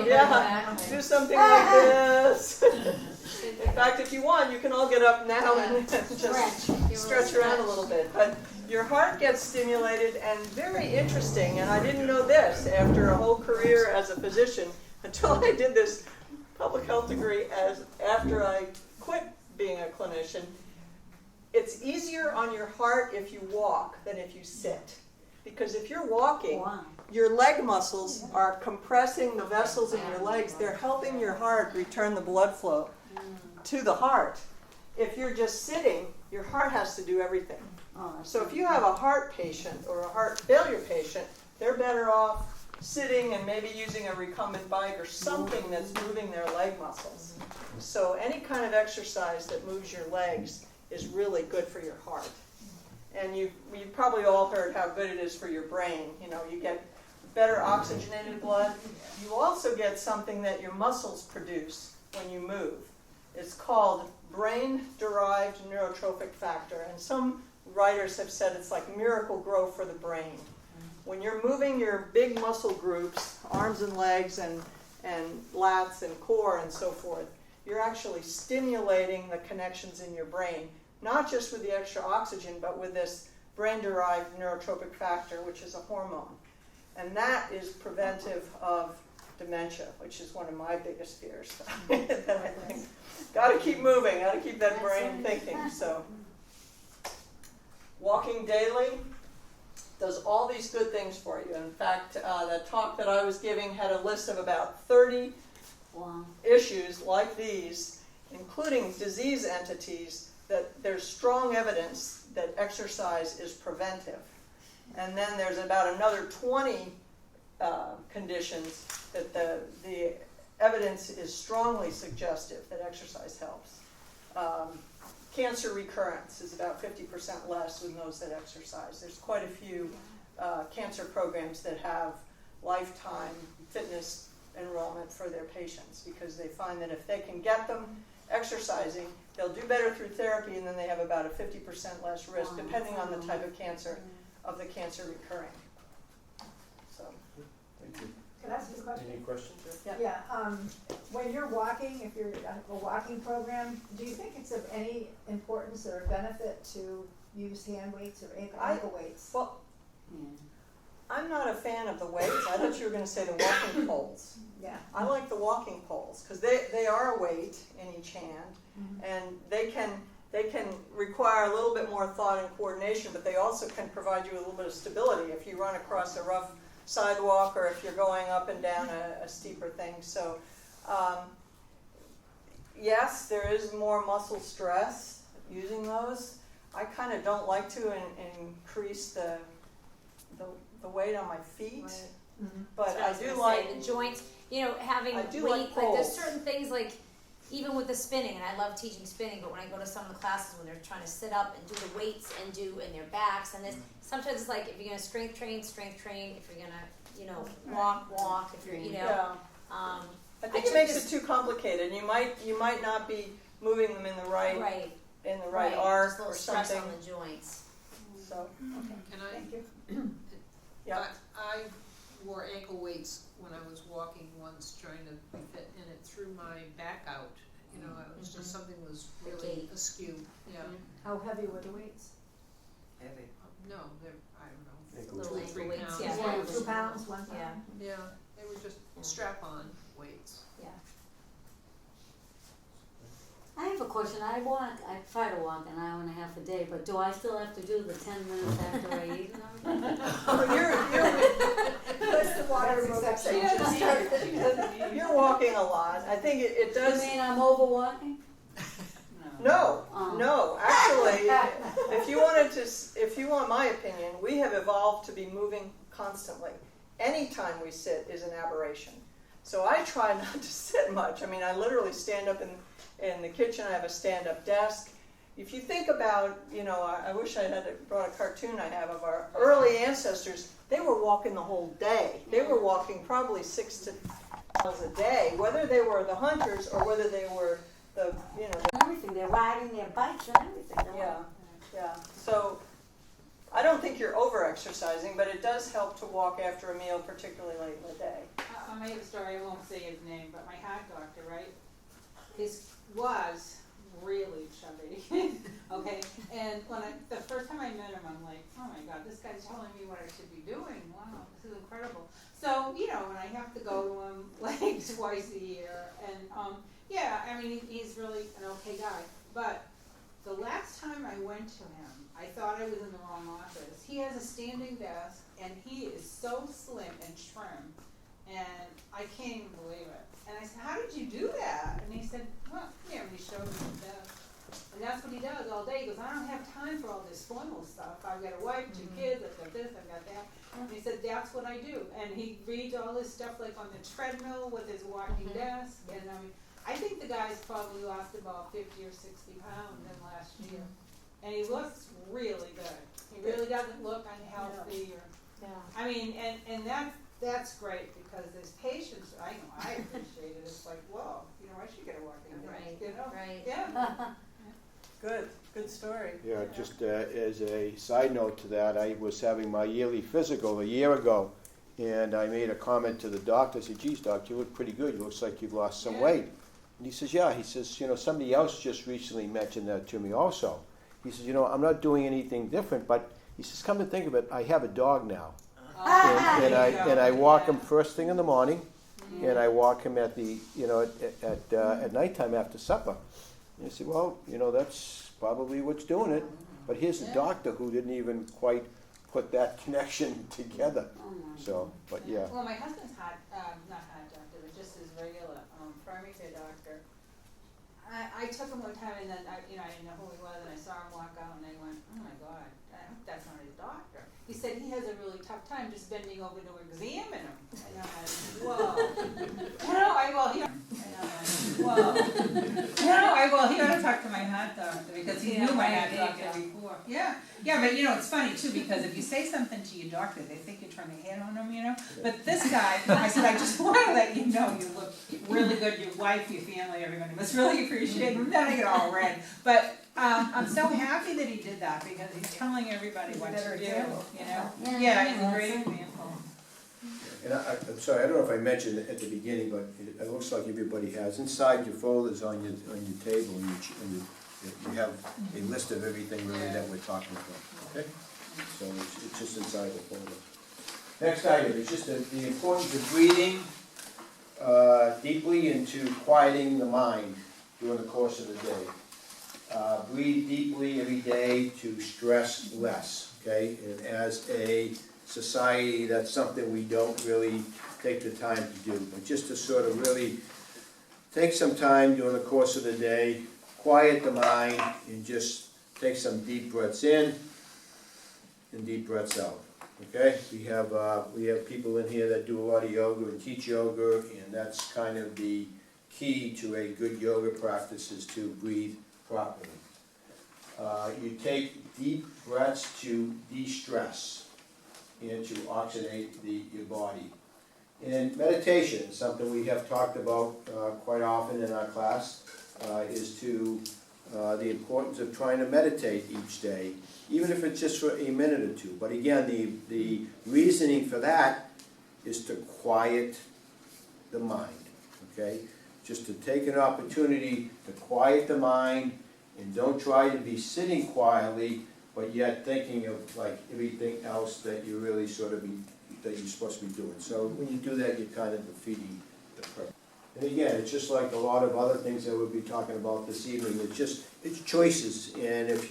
Yeah, do something like this. In fact, if you want, you can all get up now and just stretch around a little bit. But your heart gets stimulated, and very interesting, and I didn't know this after a whole career as a physician until I did this public health degree after I quit being a clinician. It's easier on your heart if you walk than if you sit. Because if you're walking, your leg muscles are compressing the vessels in your legs. They're helping your heart return the blood flow to the heart. If you're just sitting, your heart has to do everything. So if you have a heart patient or a heart failure patient, they're better off sitting and maybe using a recumbent bike or something that's moving their leg muscles. So any kind of exercise that moves your legs is really good for your heart. And you've probably all heard how good it is for your brain. You know, you get better oxygenated blood. You also get something that your muscles produce when you move. It's called brain-derived neurotrophic factor. And some writers have said it's like miracle grow for the brain. When you're moving your big muscle groups, arms and legs and lats and core and so forth, you're actually stimulating the connections in your brain, not just with the extra oxygen, but with this brain-derived neurotropic factor, which is a hormone. And that is preventive of dementia, which is one of my biggest fears. That I think, got to keep moving, got to keep that brain thinking. So, walking daily does all these good things for you. In fact, the talk that I was giving had a list of about 30 issues like these, including disease entities, that there's strong evidence that exercise is preventive. And then there's about another 20 conditions that the evidence is strongly suggestive that exercise helps. Cancer recurrence is about 50% less with those that exercise. There's quite a few cancer programs that have lifetime fitness enrollment for their patients because they find that if they can get them exercising, they'll do better through therapy, and then they have about a 50% less risk, depending on the type of cancer, of the cancer recurring. So, Thank you. Can I ask you a question? Any questions? Yeah. When you're walking, if you're a walking program, do you think it's of any importance or benefit to use hand weights or ankle weights? Well, I'm not a fan of the weights. I thought you were going to say the walking poles. Yeah. I like the walking poles because they are a weight in each hand, and they can require a little bit more thought and coordination, but they also can provide you a little bit of stability if you run across a rough sidewalk or if you're going up and down a steeper thing. So, yes, there is more muscle stress using those. I kind of don't like to increase the weight on my feet, but I do like the joints. You know, having I do weight. like Like there's poles. certain things like even with the spinning, and I love teaching spinning. But when I go to some of the classes when they're trying to sit up and do the weights and do in their backs and this, sometimes it's like if you're gonna strength train. If you're gonna walk. If you're Yeah. I think I it took makes this- it too complicated. You might not be moving them in the right arc just a little or stress something. on the joints. So Can I? Thank you. yeah. I wore ankle weights when I was walking once, trying to fit, and it threw my back out. You know, it was just something was really askew. Yeah. How heavy were the weights? Heavy. No, they're, I don't know, Ankle Little weights. ankle 3 weights, pounds. yeah. 2 pounds, 1 pound? Yeah. Yeah, they were just strap-on weights. I have a question. I try to walk an hour and a half a day, but do I still have to do the 10 minutes after I eat and everything? What's the water You're walking a lot. I think it You does. mean I'm over walking? No, Oh. no. Actually, if you want my opinion, we have evolved to be moving constantly. Anytime we sit is an aberration. So I try not to sit much. I mean, I literally stand up in the kitchen. I have a stand-up desk. If you think about, you know, I wish I had brought a cartoon I have of our early ancestors. They were walking the whole day. They were walking probably 6 to 8 miles a day, whether they were the hunters or whether they were the, you know. Everything, they're riding their bikes and everything. Yeah. So I don't think you're over-exercising, but it does help to walk after a meal, particularly late in the day. I have a story, I won't say his name, but my heart doctor, right? Was really chubby, okay? And the first time I met him, I'm like, oh my God, this guy's telling me what I should be doing. Wow, this is incredible. So, you know, and I have to go to him like twice a year. And yeah, I mean, he's really an okay guy. But the last time I went to him, I thought I was in the wrong office. He has a standing desk, and he is so slim and trim, and I can't even believe it. And I said, how did you do that? And he said, well, yeah, and he showed me the desk. And that's what he does all day. He goes, I don't have time for all this formal stuff. I've got a wife, 2 kids, I've got this, I've got that. And he said, that's what I do. And he reads all this stuff like on the treadmill with his walking desk. And I think the guy's probably lost about 50 or 60 pounds in last year. And he looks really good. He really doesn't look unhealthy. I mean, and that's great because there's patients. I know I appreciate it. It's like, whoa, you know, I should get a walking desk. You know? Right. Yeah. Good story. Yeah, just as a side note to that, I was having my yearly physical a year ago, and I made a comment to the doctor. I said, geez, doc, you look pretty good. It looks like you've lost some weight. And he says, yeah. He says, you know, somebody else just recently mentioned that to me also. He says, you know, I'm not doing anything different, but he says, come to think of it, I have a dog now. And I walk him first thing in the morning, and I walk him at the, you know, at nighttime after supper. And I said, well, you know, that's probably what's doing it. But here's a doctor who didn't even quite put that connection together. So, but yeah. Well, my husband's not heart doctor, but just his regular primary care doctor. I took him one time, and then I didn't know who he was, and I saw him walk out, and I went, oh my God, I hope that's not his doctor. He said he has a really tough time just bending over to examine him. And I'm like, whoa. He ought to talk to my heart doctor because he knew my heart doctor before. Yeah, but you know, it's funny too because if you say something to your doctor, they think you're trying to hit on them, you know. But this guy, I said, I just want to let you know you look really good. Your wife, your family, everybody must really appreciate it. Then I get all red. But I'm so happy that he did that because he's telling everybody what to do, you know. Yeah, he's a great example. And I'm sorry, I don't know if I mentioned it at the beginning, but it looks like everybody has. Inside your folders on your table, you have a list of everything really that we're talking about. Okay? So it's just inside the folder. Next item is just the importance of breathing deeply into quieting the mind during the course of the day. Breathe deeply every day to stress less. Okay? And as a society, that's something we don't really take the time to do. But just to sort of really take some time during the course of the day, quiet the mind, and just take some deep breaths in and deep breaths out. Okay? We have people in here that do a lot of yoga and teach yoga, and that's kind of the key to a good yoga practice is to breathe properly. You take deep breaths to de-stress and to oxygenate your body. And meditation is something we have talked about quite often in our class, is to the importance of trying to meditate each day, even if it's just for a minute or two. But again, the reasoning for that is to quiet the mind, okay? Just to take an opportunity to quiet the mind and don't try to be sitting quietly but yet thinking of like everything else that you really sort of that you're supposed to be doing. So when you do that, you're kind of defeating the purpose. And again, it's just like a lot of other things that we'll be talking about this evening. It's choices, and if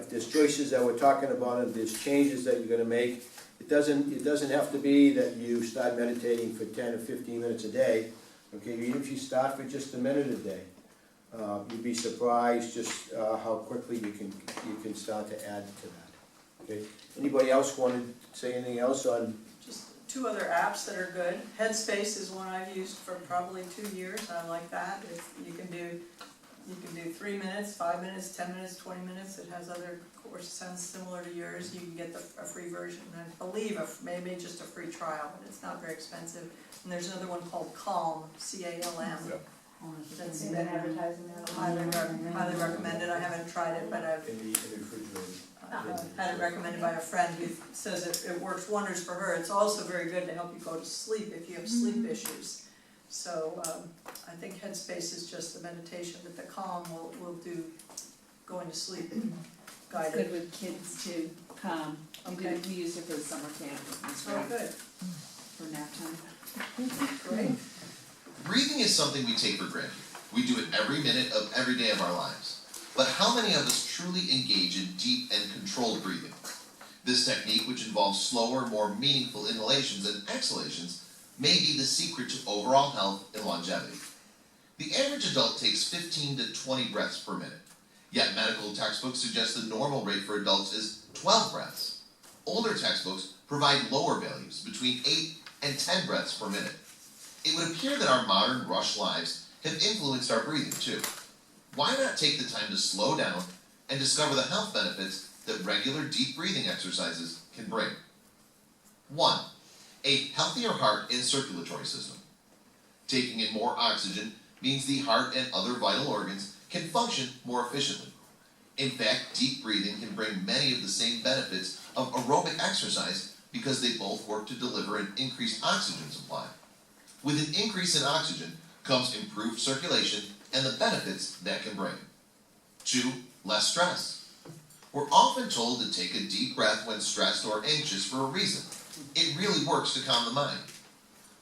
there's choices that we're talking about, and there's changes that you're going to make, it doesn't have to be that you start meditating for 10 or 15 minutes a day. Okay, even if you start for just a minute a day. You'd be surprised just how quickly you can start to add to that. Okay. Anybody else want to say anything else on? Just two other apps that are good. Headspace is one I've used for probably 2 years, and I like that. You can do 3 minutes, 5 minutes, 10 minutes, 20 minutes. It has other courses, sounds similar to yours. You can get a free version, and I believe maybe just a free trial, but it's not very expensive. And there's another one called Calm, C-A-L-M. That's Seen that advertising that a lot. highly recommended. I haven't tried it, but I've In the refrigerator. had it recommended by a friend who says it works wonders for her. It's also very good to help you go to sleep if you have sleep issues. So I think Headspace is just the meditation, but the Calm will do going to sleep It's guided. good with kids too, calm. Okay. We used it for the summer camp, it's Oh, great good, for nap time. great. Breathing is something we take for granted. We do it every minute of every day of our lives. But how many of us truly engage in deep and controlled breathing? This technique, which involves slower, more meaningful inhalations and exhalations, may be the secret to overall health and longevity. The average adult takes 15 to 20 breaths per minute. Yet medical textbooks suggest the normal rate for adults is 12 breaths. Older textbooks provide lower values, between 8 and 10 breaths per minute. It would appear that our modern rush lives have influenced our breathing too. Why not take the time to slow down and discover the health benefits that regular deep breathing exercises can bring? 1. A healthier heart and circulatory system. Taking in more oxygen means the heart and other vital organs can function more efficiently. In fact, deep breathing can bring many of the same benefits of aerobic exercise because they both work to deliver an increased oxygen supply. With an increase in oxygen comes improved circulation and the benefits that can bring. 2. Less stress. We're often told to take a deep breath when stressed or anxious for a reason. It really works to calm the mind.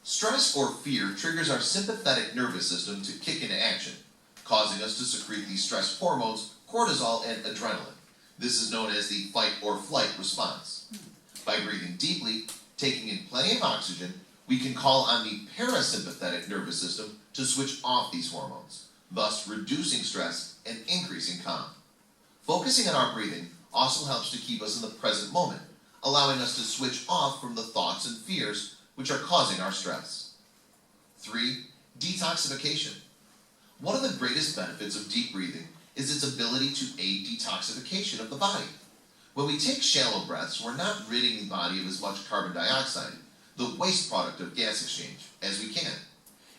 Stress or fear triggers our sympathetic nervous system to kick into action, causing us to secrete these stress hormones, cortisol and adrenaline. This is known as the fight or flight response. By breathing deeply, taking in plenty of oxygen, we can call on the parasympathetic nervous system to switch off these hormones, thus reducing stress and increasing calm. Focusing on our breathing also helps to keep us in the present moment, allowing us to switch off from the thoughts and fears which are causing our stress. 3. Detoxification. One of the greatest benefits of deep breathing is its ability to aid detoxification of the body. When we take shallow breaths, we're not ridding the body of as much carbon dioxide, the waste product of gas exchange, as we can.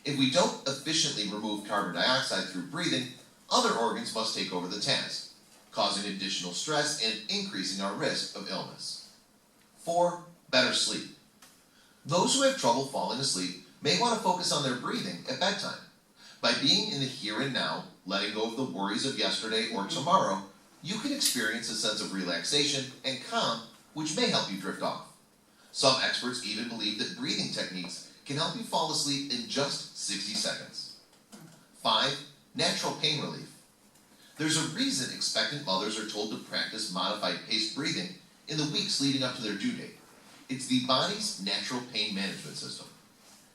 If we don't efficiently remove carbon dioxide through breathing, other organs must take over the task, causing additional stress and increasing our risk of illness. 4. Better sleep. Those who have trouble falling asleep may want to focus on their breathing at bedtime. By being in the here and now, letting go of the worries of yesterday or tomorrow, you can experience a sense of relaxation and calm, which may help you drift off. Some experts even believe that breathing techniques can help you fall asleep in just 60 seconds. 5. Natural pain relief. There's a reason expectant mothers are told to practice modified paced breathing in the weeks leading up to their due date. It's the body's natural pain management system.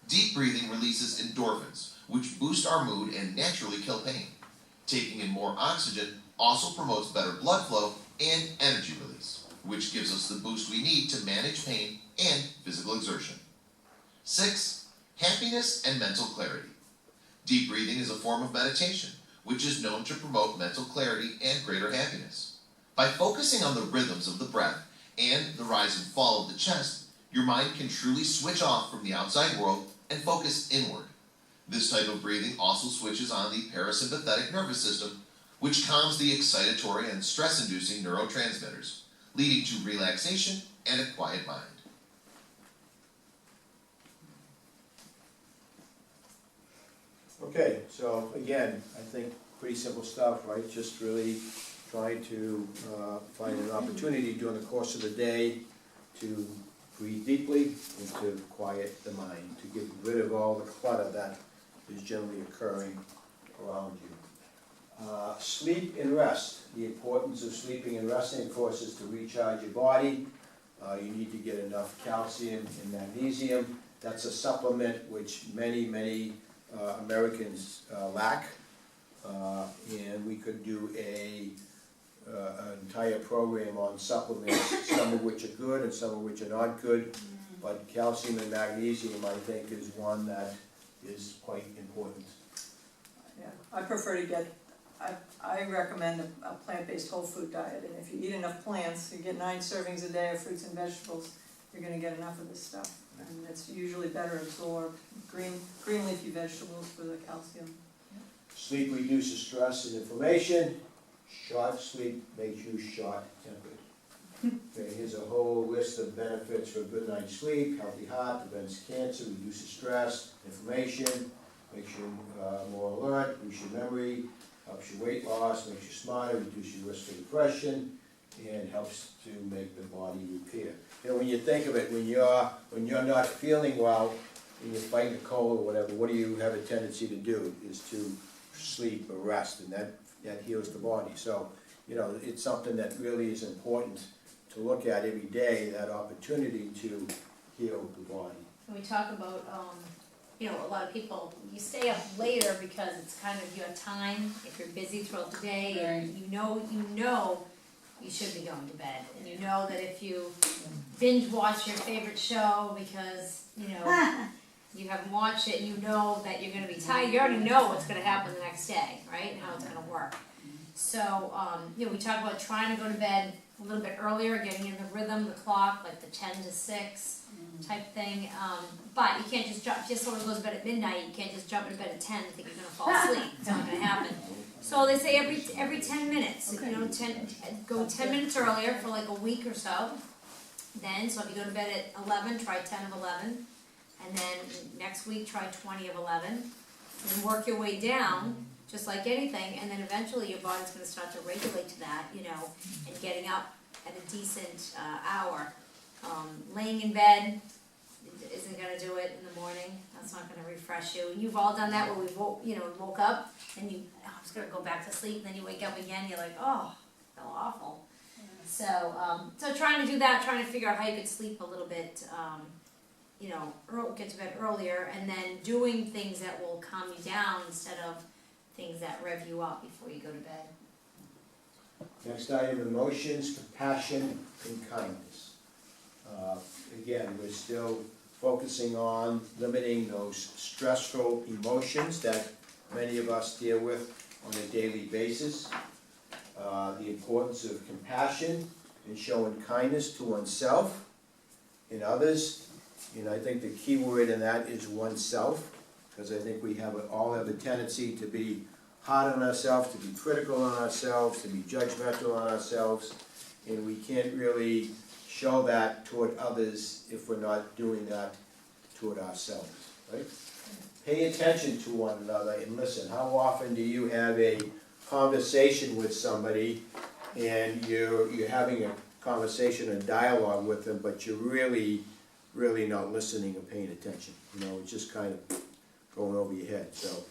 Deep breathing releases endorphins, which boost our mood and naturally kill pain. Taking in more oxygen also promotes better blood flow and energy release, which gives us the boost we need to manage pain and physical exertion. 6. Happiness and mental clarity. Deep breathing is a form of meditation, which is known to promote mental clarity and greater happiness. By focusing on the rhythms of the breath and the rise and fall of the chest, your mind can truly switch off from the outside world and focus inward. This type of breathing also switches on the parasympathetic nervous system, which calms the excitatory and stress-inducing neurotransmitters, leading to relaxation and a quiet mind. Okay, so again, I think pretty simple stuff, right? Just really trying to find an opportunity during the course of the day to breathe deeply and to quiet the mind, to get rid of all the clutter that is generally occurring around you. Sleep and rest. The importance of sleeping and resting, of course, is to recharge your body. You need to get enough calcium and magnesium. That's a supplement which many Americans lack. And we could do an entire program on supplements, some of which are good and some of which are not good. but calcium and magnesium, I think, is one that is quite important. Yeah, I prefer to get, I recommend a plant-based whole food diet, and if you eat enough plants, you get 9 servings a day of fruits and vegetables, you're gonna get enough of this stuff. And it's usually better absorbed, green leafy vegetables for the calcium. Sleep reduces stress and inflammation. Short sleep makes you short-tempered. Okay, here's a whole list of benefits for a good night's sleep. Healthy heart, prevents cancer, reduces stress, inflammation, makes you more alert, boosts your memory, helps your weight loss, makes you smarter, reduces your risk for depression, and helps to make the body repair. You know, when you think of it, when you're not feeling well, when you're fighting a cold or whatever, what do you have a tendency to do? Is to sleep or rest, and that heals the body. So, you know, it's something that really is important to look at every day, that opportunity to heal the body. When we talk about, you know, a lot of people, you stay up later because it's kind of your time, if you're busy throughout the day, and you know you should be going to bed. And you know that if you binge watch your favorite show because, you know, you haven't watched it, and you know that you're gonna be tired, you already know what's gonna happen the next day, right, and how it's gonna work. So, you know, we talk about trying to go to bed a little bit earlier, getting in the rhythm, the clock, like the 10 to 6 type thing, but you can't just jump, just someone goes to bed at midnight, you can't just jump into bed at 10 and think you're gonna fall asleep, it's not gonna happen. So they say every 10 minutes, you know, go 10 minutes earlier for like a week or so. Then, so if you go to bed at 11, try 10 of 11. And then next week, try 20 of 11. And work your way down, just like anything. And then eventually your body's gonna start to regulate to that, you know, and getting up at a decent hour. Laying in bed isn't gonna do it in the morning. That's not gonna refresh you. And you've all done that where we woke up and I was gonna go back to sleep, and then you wake up again, you're like, oh, I felt awful. So trying to do that, trying to figure out how you could sleep a little bit, you know, get to bed earlier, and then doing things that will calm you down instead of things that rev you up before you go to bed. Next item, emotions, compassion, and kindness. Again, we're still focusing on limiting those stressful emotions that many of us deal with on a daily basis. The importance of compassion and showing kindness to oneself and others. And I think the key word in that is oneself, because I think we all have a tendency to be hard on ourselves, to be critical on ourselves, to be judgmental on ourselves, and we can't really show that toward others if we're not doing that toward ourselves, right? Pay attention to one another and listen. How often do you have a conversation with somebody and you're having a conversation, a dialogue with them, but you're really not listening or paying attention? You know, it's just kind of going over your head. So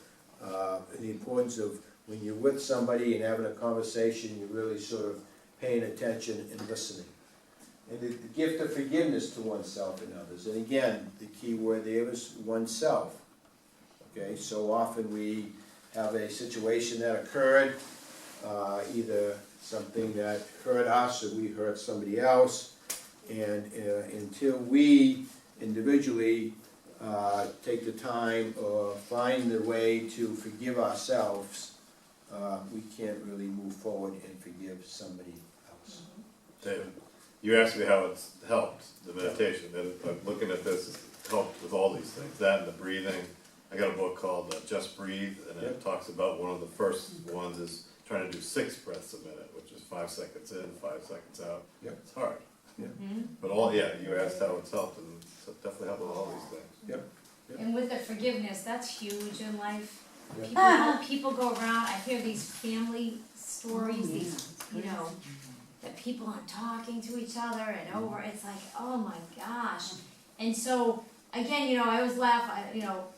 the importance of when you're with somebody and having a conversation, you're really sort of paying attention and listening. And the gift of forgiveness to oneself and others. And again, the key word there is oneself. Okay, so often we have a situation that occurred, either something that hurt us or we hurt somebody else, and until we individually take the time or find the way to forgive ourselves, we can't really move forward and forgive somebody else. David, you asked me how it's helped, the meditation, and looking at this, it's helped with all these things, that and the breathing. I got a book called Just Breathe, and it talks about one of the first ones is trying to do 6 breaths a minute, which is 5 seconds in, 5 seconds out. Yep. It's hard. Yep. But you asked how it's helped, and it's definitely helped with all these things. Yep. And with the forgiveness, that's huge in life. Yep. People go around, I hear these family stories, these, you know, that people aren't talking to each other and over, it's like, oh my gosh. And so, again, you know, I always laugh,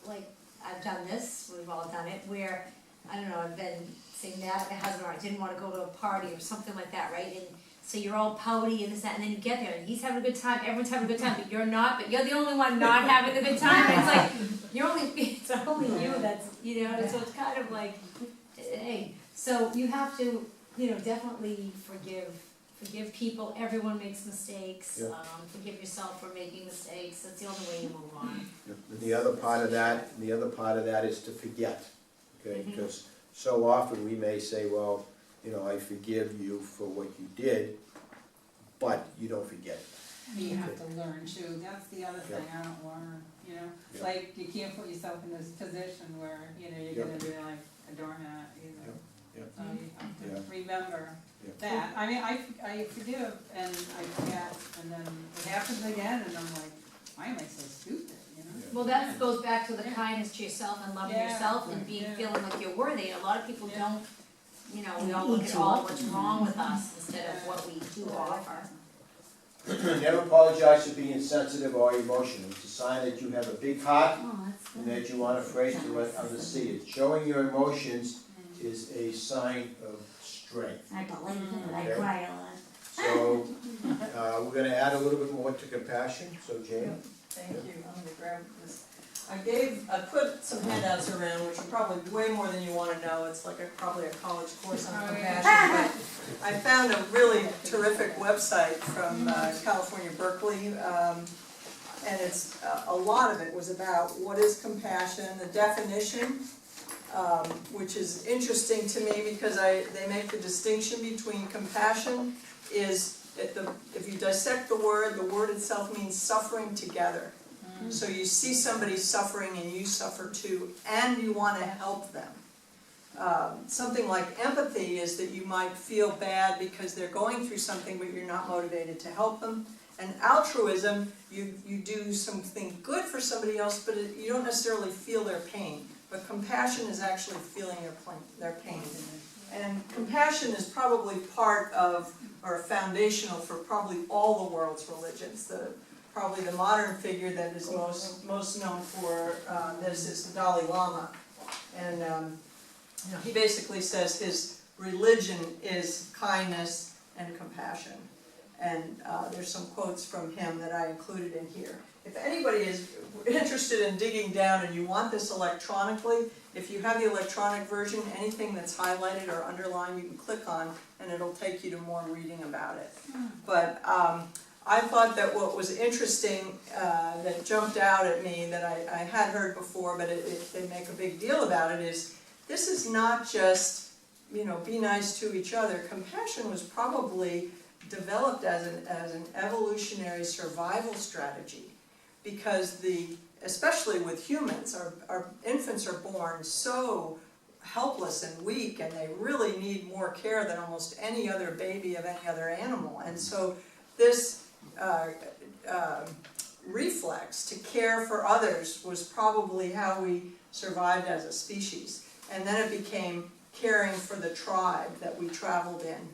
like, I've done this, we've all done it, where, I don't know, I've been saying that, my husband, or I didn't want to go to a party or something like that, right? And so you're all pouty and this, that, and then you get there and he's having a good time, everyone's having a good time, but you're not, but you're the only one not having a good time, and it's like, it's only you that's, you know, so it's kind of like, hey, so you have to, you know, definitely forgive forgive people, everyone makes mistakes, Yeah. forgive yourself for making mistakes, that's the only way you move on. And the other part of that is to forget, okay? Mhm. Because so often we may say, well, you know, I forgive you for what you did, but you don't forget it. You have to learn too, that's the other thing I don't learn, you know? Yeah. Like, you can't put yourself in this position where, you know, you're gonna be like a doormat either. Yeah. So you have to Yeah. remember Yeah. that. I mean, I forgive and I forget, and then it happens again, and I'm like, why am I so stupid, you know? Yeah. Well, that goes back to the kindness to yourself and loving Yeah, yourself and being, yeah. feeling like you're worthy. A lot of people Yeah. don't, you know, we all look at all what's wrong with us instead of what we do offer. Never apologize for being sensitive or emotional. It's a sign that you have a big heart Oh, that's and good. that you aren't afraid to let others see it. Showing your emotions is a sign of strength. I believe it, I Okay. cry a lot. So, we're gonna add a little bit more to compassion, so Jane? Thank you, I'm gonna grab this. I put some handouts around, which are probably way more than you wanna know, it's like probably a college course on Oh, compassion, but I found a really terrific website from California, Berkeley, and it's, a lot of it was about what is compassion, the definition, which is interesting to me because they make the distinction between compassion is, if you dissect the word itself means suffering together. So you see somebody suffering and you suffer too, and you want to help them. Something like empathy is that you might feel bad because they're going through something but you're not motivated to help them. And altruism, you do something good for somebody else but you don't necessarily feel their pain. But compassion is actually feeling their pain. And compassion is probably part of, or foundational for probably all the world's religions. Probably the modern figure that is most known for this is the Dalai Lama. And you know, he basically says his religion is kindness and compassion. And there's some quotes from him that I included in here. If anybody is interested in digging down and you want this electronically, if you have the electronic version, anything that's highlighted or underlined you can click on and it'll take you to more reading about it. But I thought that what was interesting that jumped out at me that I had heard before, but they make a big deal about it, is this is not just, you know, be nice to each other. Compassion was probably developed as an evolutionary survival strategy, because especially with humans, our infants are born so helpless and weak, and they really need more care than almost any other baby of any other animal. And so this reflex to care for others was probably how we survived as a species. And then it became caring for the tribe that we traveled in,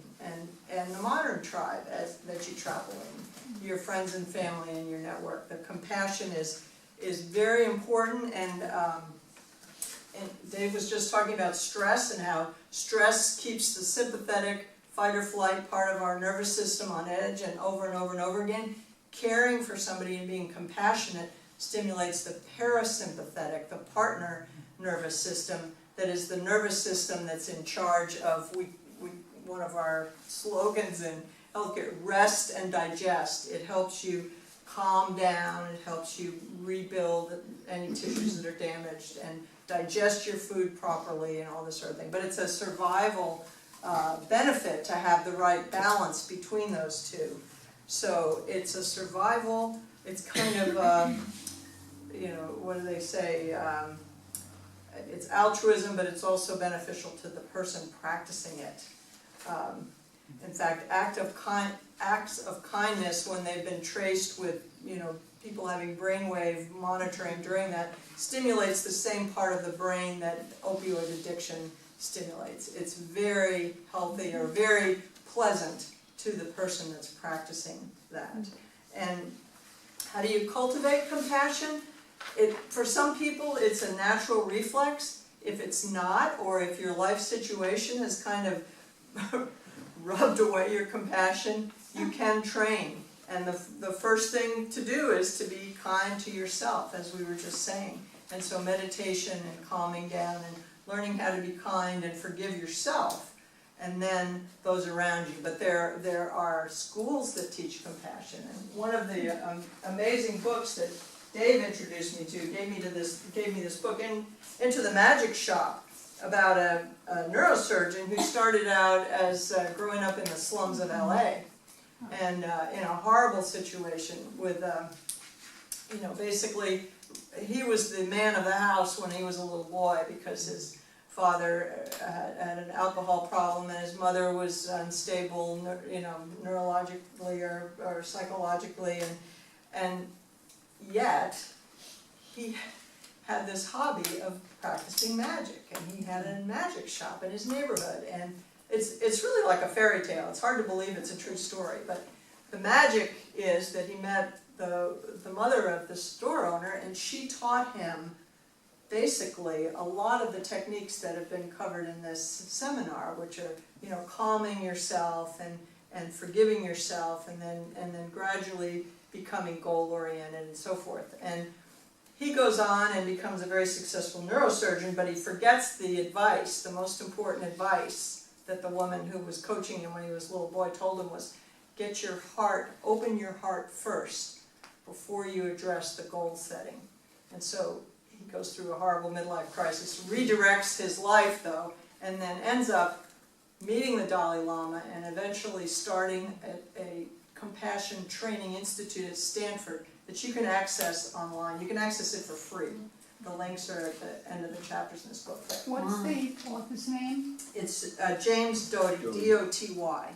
and the modern tribe that you travel in, your friends and family and your network. The compassion is very important, and Dave was just talking about stress and how stress keeps the sympathetic fight or flight part of our nervous system on edge, and over and over and over again. Caring for somebody and being compassionate stimulates the parasympathetic, the partner nervous system, that is the nervous system that's in charge of, one of our slogans in healthcare, rest and digest. It helps you calm down, it helps you rebuild any tissues that are damaged, and digest your food properly and all this sort of thing. But it's a survival benefit to have the right balance between those two. So it's a survival, it's kind of, you know, what do they say, it's altruism, but it's also beneficial to the person practicing it. In fact, acts of kindness, when they've been traced with, you know, people having brainwave monitoring during that, stimulates the same part of the brain that opioid addiction stimulates. It's very healthy, or very pleasant to the person that's practicing that. And how do you cultivate compassion? For some people, it's a natural reflex. If it's not, or if your life situation has kind of rubbed away your compassion, you can train. And the first thing to do is to be kind to yourself, as we were just saying. And so meditation and calming down and learning how to be kind and forgive yourself. and then those around you. But there are schools that teach compassion, and one of the amazing books that Dave introduced me to gave me this book, Into the Magic Shop, about a neurosurgeon who started out as growing up in the slums of LA, and in a horrible situation with, basically he was the man of the house when he was a little boy because his father had an alcohol problem and his mother was unstable, neurologically or psychologically, and yet he had this hobby of practicing magic, and he had a magic shop in his neighborhood, and it's really like a fairy tale. It's hard to believe it's a true story, but the magic is that he met the mother of the store owner, and she taught him basically a lot of the techniques that have been covered in this seminar, which are calming yourself and forgiving yourself, and then gradually becoming goal-oriented and so forth. And he goes on and becomes a very successful neurosurgeon, but he forgets the advice, the most important advice that the woman who was coaching him when he was a little boy told him was, open your heart first before you address the goal setting. And so he goes through a horrible midlife crisis, redirects his life though, and then ends up meeting the Dalai Lama and eventually starting a Compassion Training Institute at Stanford that you can access online. You can access it for free. The links are at the end of the chapters in this book. What's the author's name? It's James Doty, D-O-T-Y.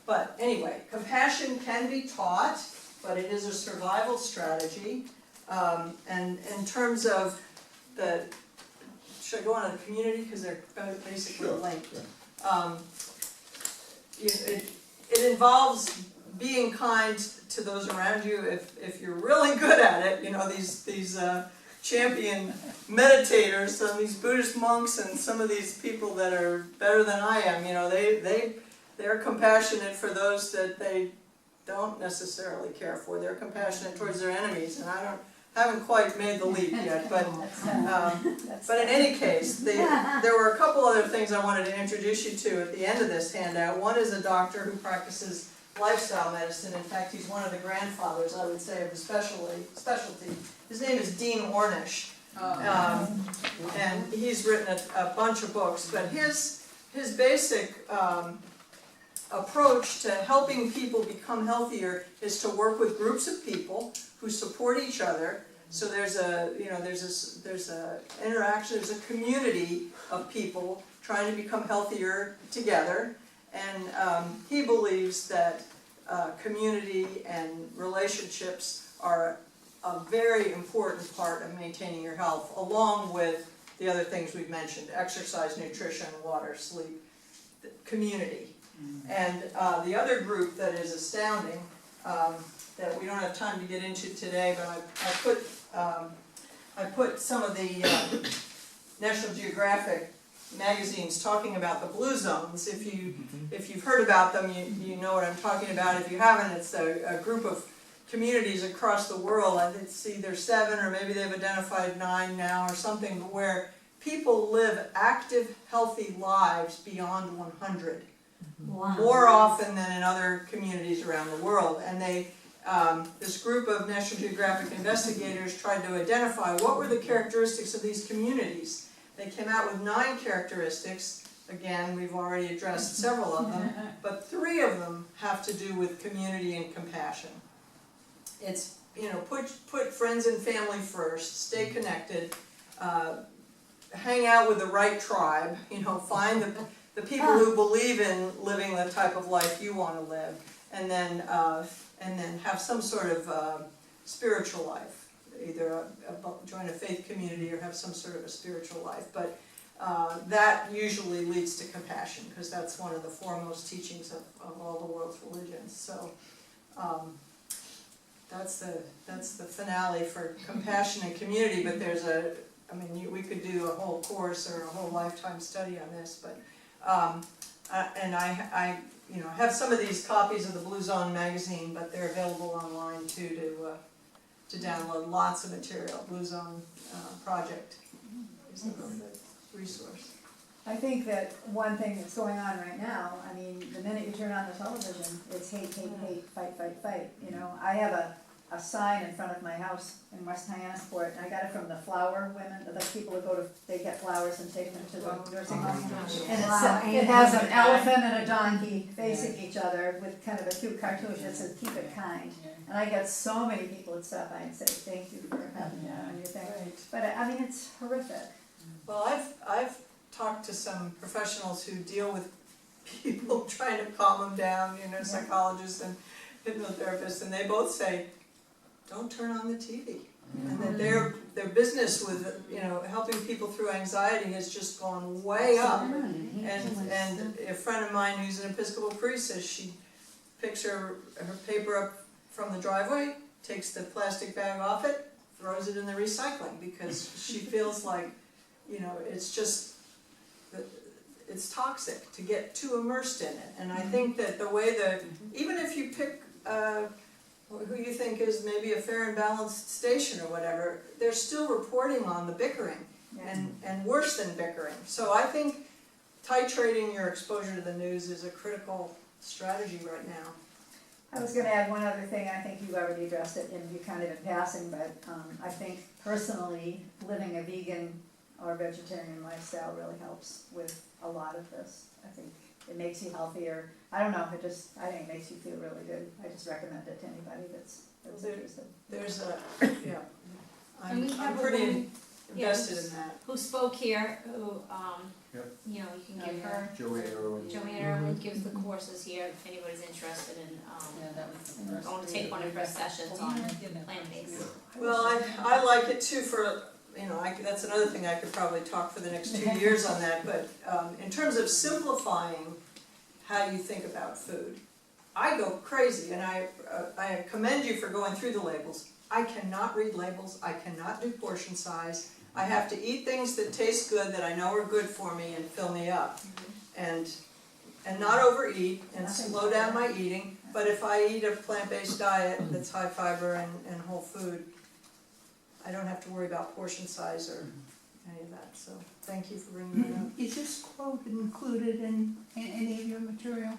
But anyway, compassion can be taught, but it is a survival strategy. And in terms of should I go on to the community? Because they're basically linked. It involves being kind to those around you if you're really good at it. These champion meditators, these Buddhist monks, and some of these people that are better than I am. They're compassionate for those that they don't necessarily care for. They're compassionate towards their enemies, and I haven't quite made the leap yet. But in any case, there were a couple other things I wanted to introduce you to at the end of this handout. One is a doctor who practices lifestyle medicine. In fact, he's one of the grandfathers, I would say, of the specialty. His name is Dean Ornish, and he's written a bunch of books. But his basic approach to helping people become healthier is to work with groups of people who support each other. So there's a interaction, there's a community of people trying to become healthier together. And he believes that community and relationships are a very important part of maintaining your health, along with the other things we've mentioned: exercise, nutrition, water, sleep, community. And the other group that is astounding, that we don't have time to get into today, but I put some of the National Geographic magazines talking about the blue zones. If you've heard about them, you know what I'm talking about. If you haven't, it's a group of communities across the world. I think it's either 7 or maybe they've identified 9 now or something, where people live active, healthy lives beyond 100. Wow. More often than in other communities around the world. And this group of National Geographic investigators tried to identify what were the characteristics of these communities. They came out with 9 characteristics. Again, we've already addressed several of them, but 3 of them have to do with community and compassion. It's, put friends and family first, stay connected, hang out with the right tribe, find the people who believe in living the type of life you want to live, and then have some sort of spiritual life. Either join a faith community or have some sort of a spiritual life. But that usually leads to compassion, because that's one of the foremost teachings of all the world's religions. So that's the finale for compassion and community. But we could do a whole course or a whole lifetime study on this. But and I have some of these copies of the Blue Zone magazine, but they're available online too to download. Lots of material. Blue Zone Project is the resource. I think that one thing that's going on right now, I mean, the minute you turn on the television, it's hate, hate, hate, fight, fight, fight, you know? I have a sign in front of my house in West Hyannisport, and I got it from the flower women, the people who they get flowers and take them to the nursing home. And it has an elephant and a donkey facing each other with kind of a cute cartoon that says, keep it kind. And I get so many people that stop by and say, thank you for having that on your thing. But I mean, it's horrific. Well, I've talked to some professionals who deal with people trying to calm them down, you know, psychologists and hypnotherapists, and they both say, don't turn on the TV. And that their business with, you know, helping people through anxiety has just gone way up. And a friend of mine who's an Episcopal priest says she picks her paper up from the driveway, takes the plastic bag off it, throws it in the recycling, because she feels like, you know, it's just, it's toxic to get too immersed in it. And I think that the way that, even if you pick who you think is maybe a fair and balanced station or whatever, they're still reporting on the bickering, and worse than bickering. So I think titrating your exposure to the news is a critical strategy right now. I was gonna add one other thing, I think you already addressed it in kind of in passing, but I think personally, living a vegan or vegetarian lifestyle really helps with a lot of this. I think it makes you healthier. I don't know, I think it makes you feel really good. I just recommend it to anybody that's interested. There's yeah, And we I'm have a pretty woman, invested in that. who spoke here, who, you know, you can give her, Joanne Irwin gives the courses here, if anybody's interested in, going to take one of her sessions on plant-based. Well, I like it too for, you know, that's another thing I could probably talk for the next 2 years on that, but in terms of simplifying how you think about food, I go crazy, and I commend you for going through the labels. I cannot read labels, I cannot do portion size. I have to eat things that taste good, that I know are good for me and fill me up. And not overeat and slow down my eating, but if I eat a plant-based diet that's high fiber and whole food, I don't have to worry about portion size or any of that, so thank you for bringing that up. Is this quote included in any of your material?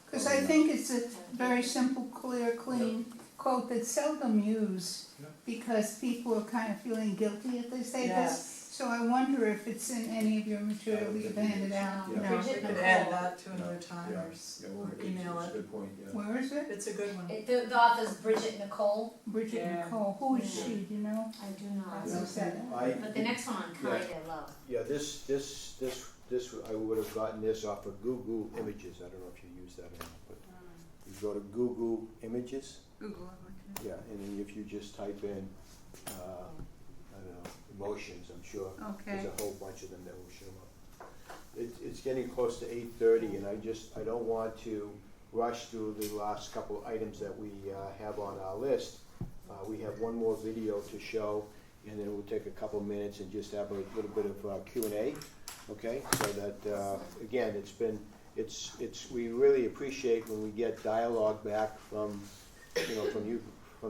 Because I think it's a very simple, clear, clean quote that's seldom used because people are kind of feeling guilty if they say this. So I wonder if it's in any of your material that you've handed out. We could add that to another time or email it. Good point, yeah. Where is it? It's a good one. The author's Bridget Nicole. Bridget Nicole. Who is she? Do you know? I do not. But the next one on kind I love. Yeah, this, I would have gotten this off of Google Images. I don't know if you use that or not, but you go to Google Images. Google. Yeah, and then if you just type in, I don't know, emotions, I'm sure there's a whole bunch of them that will show up. It's getting close to 8:30, and I don't want to rush through the last couple of items that we have on our list. We have one more video to show, and then we'll take a couple of minutes and just have a little bit of Q&A, okay? So that, again, we really appreciate when we get dialogue back from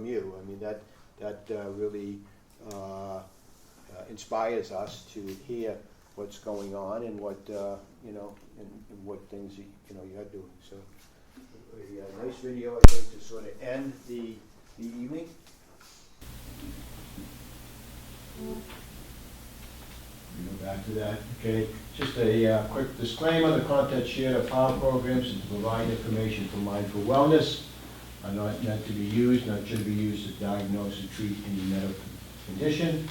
you. I mean, that really inspires us to hear what's going on and what and what things you're doing. So a nice video, I think, to sort of end the evening. We go back to that. Okay, just a quick disclaimer: the content shared are power programs and to provide information for mindful wellness. Are not meant to be used, nor should be used to diagnose or treat any medical condition.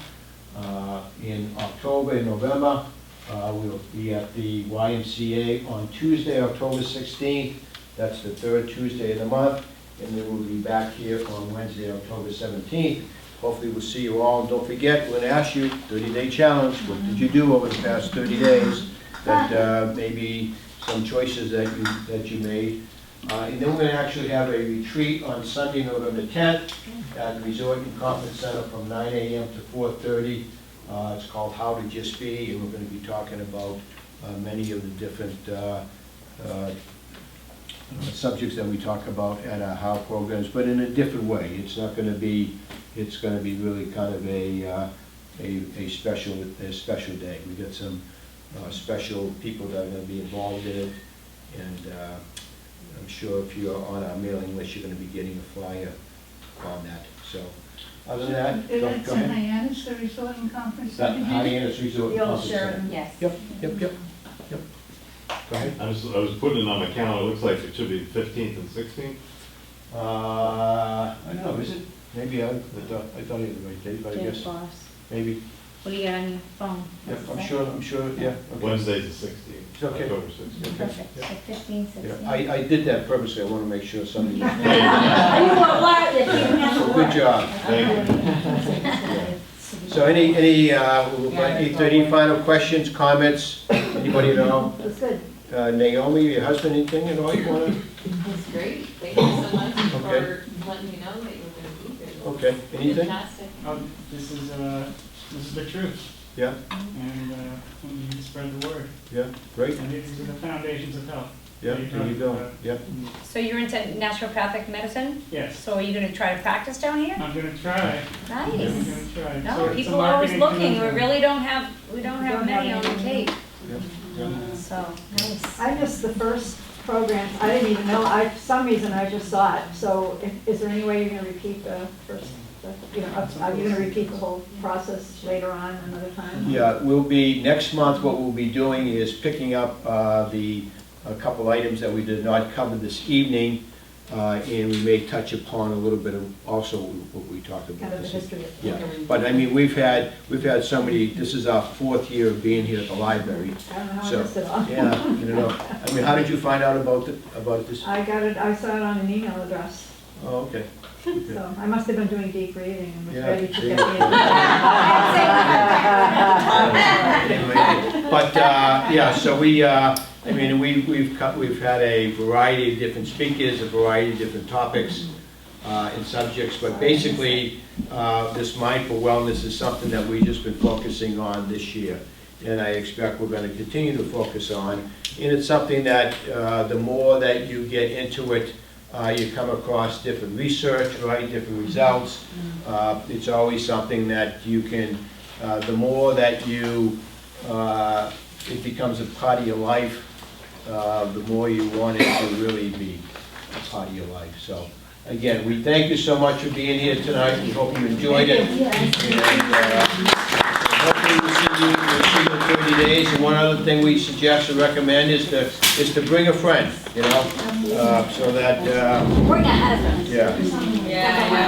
In October and November, we'll be at the YMCA on Tuesday, October 16th. That's the third Tuesday of the month. And then we'll be back here on Wednesday, October 17th. Hopefully we'll see you all. And don't forget, we're going to ask you, 30-day challenge. What did you do over the past 30 days? That maybe some choices that you made. And then we're going to actually have a retreat on Sunday, November 10th at the Resort and Conference Center from 9 a.m. to 4:30. It's called How to Just Be, and we're going to be talking about many of the different subjects that we talk about at our How programs, but in a different way. It's going to be really kind of a special day. We got some special people that are gonna be involved in it. And I'm sure if you're on our mailing list, you're gonna be getting a flyer on that, so. Other than that, go It's go in ahead. Hyannis, the resort and conference. That center. Hyannis Resort. The old Conference Center. Sheraton. Yes. Yep. Go ahead. I was putting it on my calendar, it looks like it should be 15th and 16th. I don't know, is it? Maybe I thought I had the right date, but I guess, maybe. What do you got on your phone? Yep, I'm sure, yeah. Okay. Wednesday's the 16th, It's okay. October 16th. Perfect, so 15, 16. Yeah, I did that purposely, I wanna make sure somebody. You were what? You didn't have to So work. good job. Thank you. So any final questions, comments, anybody at all? That's good. Naomi, your husband, anything at all you wanna? That's great, thank you so much Okay. for letting me know that you were gonna be here. Okay, anything? Fantastic. This is the truth, Yeah, and we need to spread the word. yeah, great, And these are the foundations of health. yeah, there you go, yeah. So you're into naturopathic medicine? Yes, So are you gonna try to practice down here? I'm gonna try. I'm Nice. gonna try. No, So it's a people are always marketing looking, we conundrum. really don't have many on the Cape, Yeah. so, nice. I missed the first program, I didn't even know, for some reason I just saw it, so is there any way you're gonna repeat the first, are you gonna repeat the whole process later on another time? Yeah, next month, what we'll be doing is picking up a couple items that we did not cover this evening, and we may touch upon a little bit of also what we talked about Kind of the this history of it. Yeah, but I mean, we've had somebody, this is our 4th year of being here at the library. I don't know how I So, missed it all. yeah, I don't know. I mean, how did you find out about this? I got it, I saw it on an email address, Oh, okay. so I must have been doing deep breathing and was Yeah, ready to there get you Anyway, but, yeah, so I mean, we've had a variety of different speakers, a variety of different topics and subjects, but basically, this mindful wellness is something that we've just been focusing on this year, and I expect we're gonna continue to focus on. And it's something that, the more that you get into it, you come across different research, right, different results. It's always something that you can, the more that you, it becomes a part of your life, the more you want it to really be a part of your life. So, again, we thank you so much for being here tonight. We hope you enjoyed it. And hopefully we'll see you in 30 days. And one other thing we suggest or recommend is to bring a friend, so that, Bring a husband. yeah. Yeah.